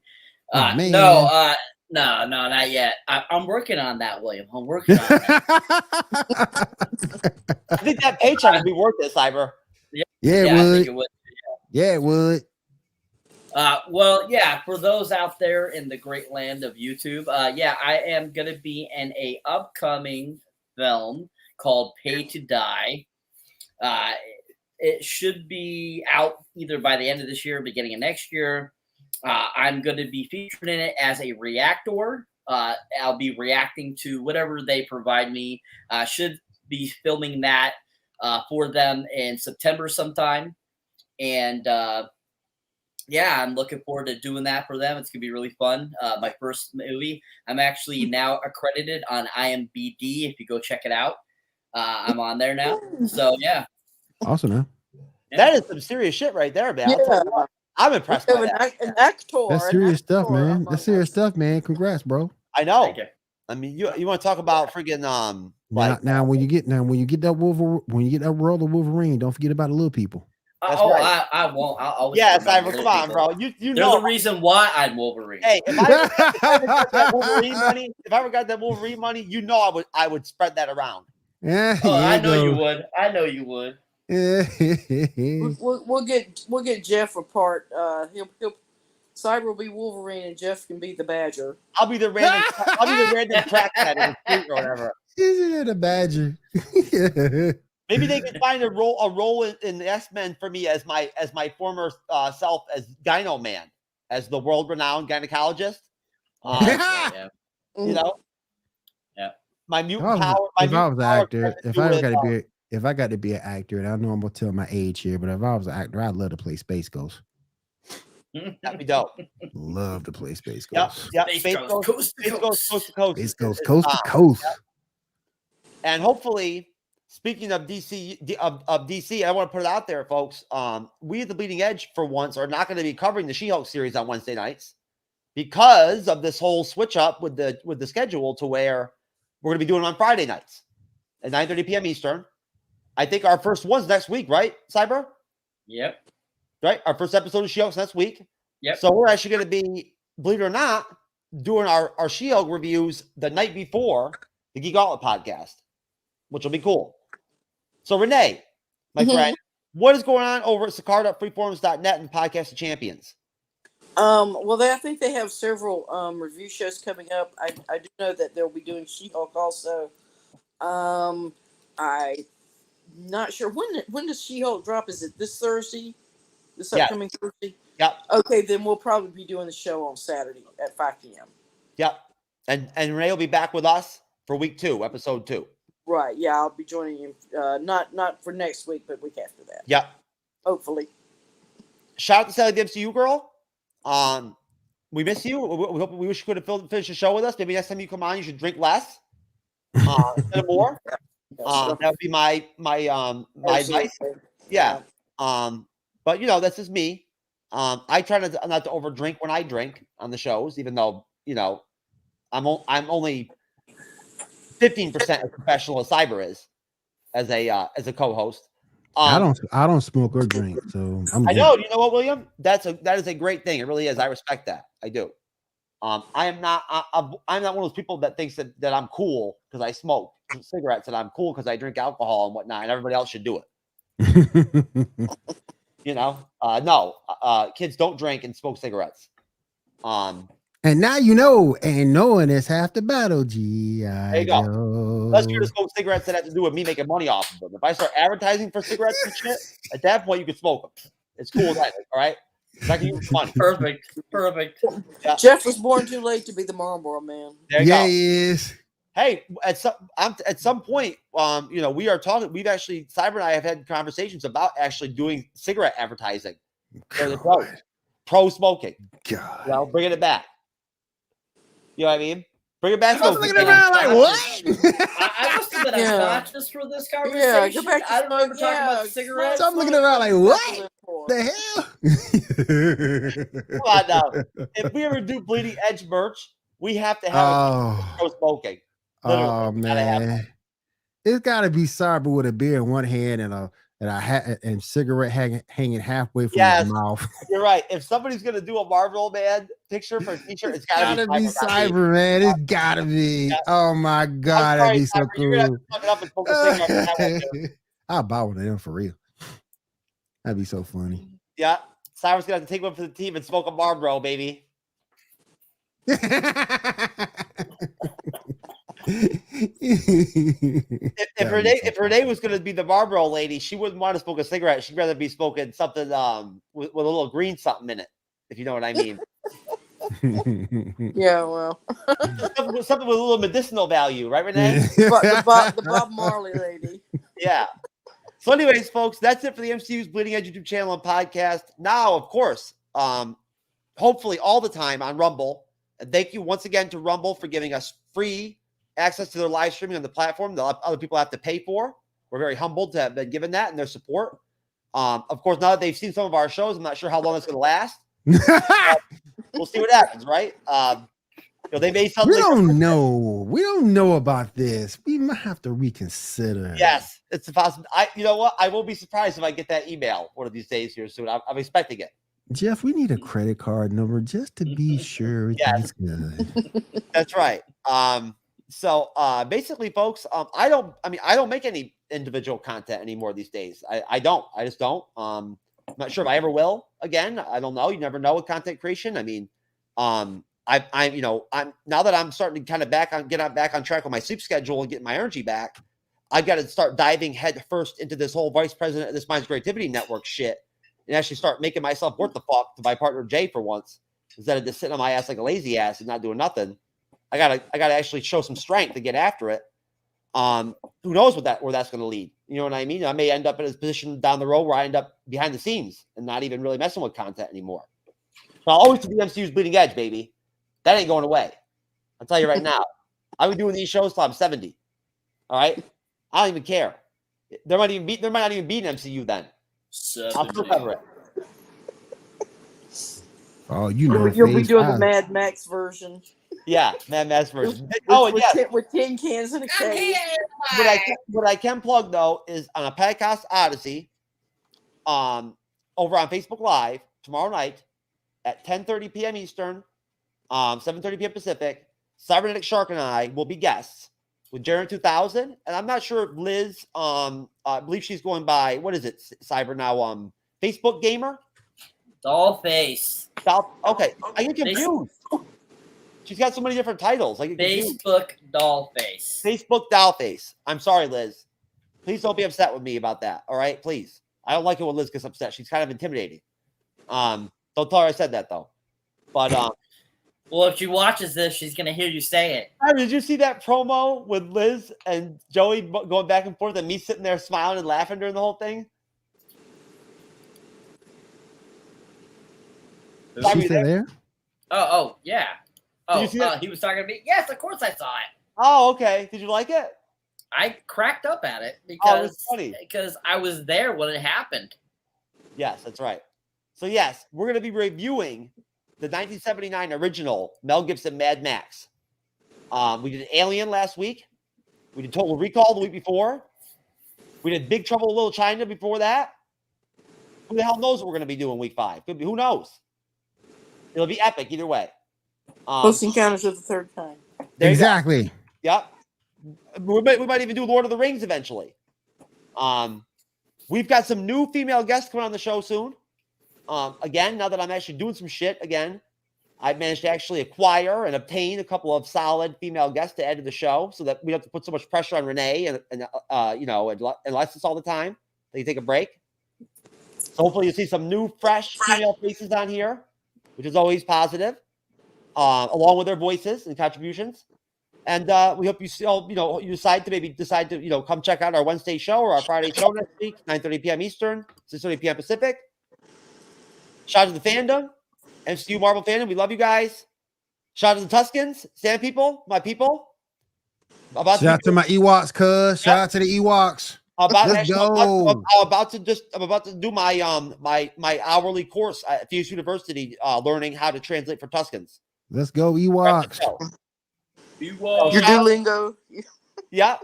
Man. No, not yet. I'm working on that, William. I'm working on that. I think that paycheck would be worth it, Cyber. Yeah, it would. I think it would. Yeah, it would. Well, yeah, for those out there in the great land of YouTube, I am going to be in a upcoming film called Pay to Die. It should be out either by the end of this year or beginning of next year. I'm going to be featured in it as a reactor. I'll be reacting to whatever they provide me. Should be filming that for them in September sometime. And I'm looking forward to doing that for them. It's going to be really fun. My first movie. I'm actually now accredited on IMDb. If you go check it out, I'm on there now. So, yeah. Awesome, man. That is some serious shit right there, man. Yeah. I'm impressed by that. An actor. That's serious stuff, man. That's serious stuff, man. Congrats, bro. I know. Thank you. I mean, you want to talk about freaking now when you get that role of Wolverine, don't forget about the little people. That's Oh, right. I won't. I'll always Yeah, remember Cyber, those come on, people. bro. You They're know. the reason why I'm Wolverine. Hey, if I ever got that Wolverine money, you know I would spread that around. Yeah, Oh, I you know you go. would. I know you would. We'll get Jeff apart. He'll Cyber will be Wolverine and Jeff can be the Badger. I'll be the random crackhead in the street or whatever. He's the Badger. Maybe they can find a role in the X-Men for me as my former self as Gyno Man, as the world-renowned gynecologist. Yeah. You know? Yeah. My mutant power. If I was an actor, if I got to be an actor, and I know I'm gonna tell my age here, but if I was an actor, I'd love to play Space Ghost. That'd be dope. Love to play Space Ghost. Yep. Space Ghost, coast to coast. Coast to coast. Space Ghost, coast to coast. Yep. And hopefully, speaking of DC, I want to put it out there, folks. We at the Bleeding Edge, for once, are not going to be covering the She-Hulk series on Wednesday nights because of this whole switch up with the schedule to where we're going to be doing it on Friday nights at 9:30 p.m. Eastern. I think our first one's next week, right, Cyber? Yep. Right? Our first episode of She-Hulk's next week. Yep. So we're actually going to be, believe it or not, doing our She-Hulk reviews the night before the Geek Outlet podcast, which will be cool. So Renee, my friend, what is going on over at Sakarda.freeforums.net and Podcast of Champions? Well, I think they have several review shows coming up. I do know that they'll be doing She-Hulk also. I'm not sure when does She-Hulk drop? Is it this Thursday? This upcoming Thursday? Yep. Okay, then we'll probably be doing the show on Saturday at 5 p.m. Yep. And Renee will be back with us for week 2, episode 2. Right. Yeah, I'll be joining you. Not for next week, but week after that. Yep. Hopefully. Shout out to Sally the MCU girl. We miss you. We wish you could have finished the show with us. Maybe next time you come on, you should drink less instead of more. That would be my advice. Yeah. But that's just me. I try not to overdrink when I drink on the shows, even though I'm only 15% as professional as Cyber is as a co-host. I don't smoke or drink, so I know. You know what, William? That is a great thing. It really is. I respect that. I do. I'm not one of those people that thinks that I'm cool because I smoke cigarettes and I'm cool because I drink alcohol and whatnot, and everybody else should do it. No. Kids don't drink and smoke cigarettes. And now you know, and knowing is half the battle. There you go. Unless you're to smoke cigarettes that have to do with me making money off of them. If I start advertising for cigarettes and shit, at that point you can smoke them. It's cool, all right? I can use money. Perfect. Yeah. Jeff was born too late to be the Marlboro Man. There you go. He is. Hey, at some point, we are talking. We've actually, Cyber and I have had conversations about actually doing cigarette advertising for the pro smoking. God, Bringing it back. You know what I mean? Bring it back. I was looking around like, what? I must have been obnoxious for this conversation. Yeah, go back to I don't know if we're talking about cigarettes. So I'm looking around like, what the hell? Come on now. If we ever do Bleeding Edge merch, we have to have pro smoking. Literally. Oh man, it's got to be Cyber with a beer in one hand and a hat and cigarette hanging halfway from his mouth. You're right. If somebody's gonna do a Marvel Man picture for a t-shirt, it's gotta be Cyber, man. It's gotta be. Yeah. Oh my god, that'd be so cool. I'll buy one of them for real. That'd be so funny. Yeah, Cyber's gonna have to take one for the team and smoke a Marlboro, baby. If Renee was going to be the Marlboro lady, she wouldn't want to smoke a cigarette. She'd rather be smoking something with a little green something in it, if you know what I mean. Yeah, well, something with a little medicinal value, right, Renee? the Bob Marley lady. Yeah. So, anyways, folks, that's it for the MCU's Bleeding Edge YouTube channel and podcast. Now, of course, hopefully all the time on Rumble. And thank you once again to Rumble for giving us free access to their live streaming on the platform that other people have to pay for. We're very humbled to have been given that and their support. Of course, now that they've seen some of our shows, I'm not sure how long it's going to last. We'll see what happens, right? They made something. We don't know. We don't know about this. We might have to reconsider. Yes, it's possible. You know what? I won't be surprised if I get that email one of these days here soon. I'm expecting it. Jeff, we need a credit card number just to be sure everything's good. That's right. So basically, folks, I don't make any individual content anymore these days. I just don't. I'm not sure if I ever will again. I don't know. You never know with content creation. I mean, I'm now that I'm starting to kind of get back on track with my sleep schedule and getting my energy back, I've got to start diving head first into this whole vice president of this Minds Creativity Network shit and actually start making myself worth the fuck to my partner Jay for once, instead of just sitting on my ass like a lazy ass and not doing nothing. I gotta actually show some strength to get after it. Who knows where that's going to lead? You know what I mean? I may end up in a position down the road where I end up behind the scenes and not even really messing with content anymore. So I'll always be MCU's bleeding edge, baby. That ain't going away. I'll tell you right now. I'll be doing these shows till I'm 70. All right? I don't even care. There might not even be an MCU then. 70. I'll still cover it. Oh, you know, you'll be doing the Mad Max version. Yeah, Mad Max version. With tin cans and a cage. What I can plug though is on a podcast Odyssey, over on Facebook Live tomorrow night at 10:30 p.m. Eastern. 7:30 p.m. Pacific, Cybernetic Shark and I will be guests with Jaren 2000. And I'm not sure if Liz, I believe she's going by, what is it, Cyber now? Facebook Gamer? Dollface. Okay, I get confused. She's got so many different titles. I get confused. Facebook Dollface. Facebook Dollface. I'm sorry, Liz. Please don't be upset with me about that. All right, please. I don't like it when Liz gets upset. She's kind of intimidating. Don't tell her I said that though. But well, if she watches this, she's going to hear you say it. Did you see that promo with Liz and Joey going back and forth and me sitting there smiling and laughing during the whole thing? She there? Oh, yeah. Did you see that? He was talking to me? Yes, of course I saw it. Oh, okay. Did you like it? I cracked up at it it was funny. because I was there when it happened. Yes, that's right. So, yes, we're going to be reviewing the 1979 original Mel Gibson Mad Max. We did Alien last week. We did Total Recall the week before. We did Big Trouble in Little China before that. Who the hell knows what we're going to be doing week 5? Could be, who knows? It'll be epic either way. Close Encounters of the Third Kind. Exactly. Yep. We might even do Lord of the Rings eventually. We've got some new female guests coming on the show soon. Again, now that I'm actually doing some shit again, I've managed to actually acquire and obtain a couple of solid female guests to add to the show so that we don't have to put so much pressure on Renee and Alexis all the time. They can take a break. So hopefully you'll see some new, fresh female faces on here, which is always positive, along with their voices and contributions. And we hope you still, you decide to come check out our Wednesday show or our Friday show next week, 9:30 p.m. Eastern, 6:30 p.m. Pacific. Shout out to the fandom, MCU Marvel fandom. We love you guys. Shout out to the Tuscans, Sand people, my people. Shout out to my Ewoks, cuz. Shout out to the Ewoks. Let's go. I'm about to do my hourly course at Fuse University, learning how to translate for Tuscans. Let's go, Ewoks. Your Duolingo. Yeah.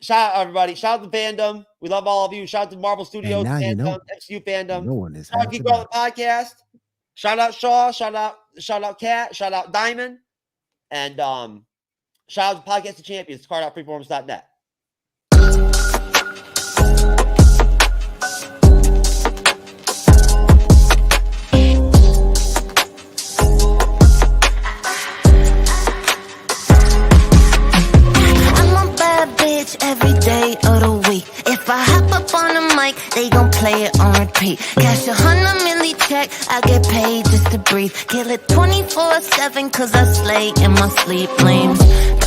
Shout out everybody. Shout out to fandom. We love all of you. Shout out to Marvel Studios fandom, MCU fandom. No one is shout out Geek World Podcast. Shout out Shaw. Shout out Kat. Shout out Diamond. And shout out to Podcast of Champions, card.freeforums.net. Every day of the week. If I hop up on the mic, they gon' play it on repeat. Cash 100 milli check, I get paid just to breathe. Kill it 24/7, cause I slay in my sleep lanes.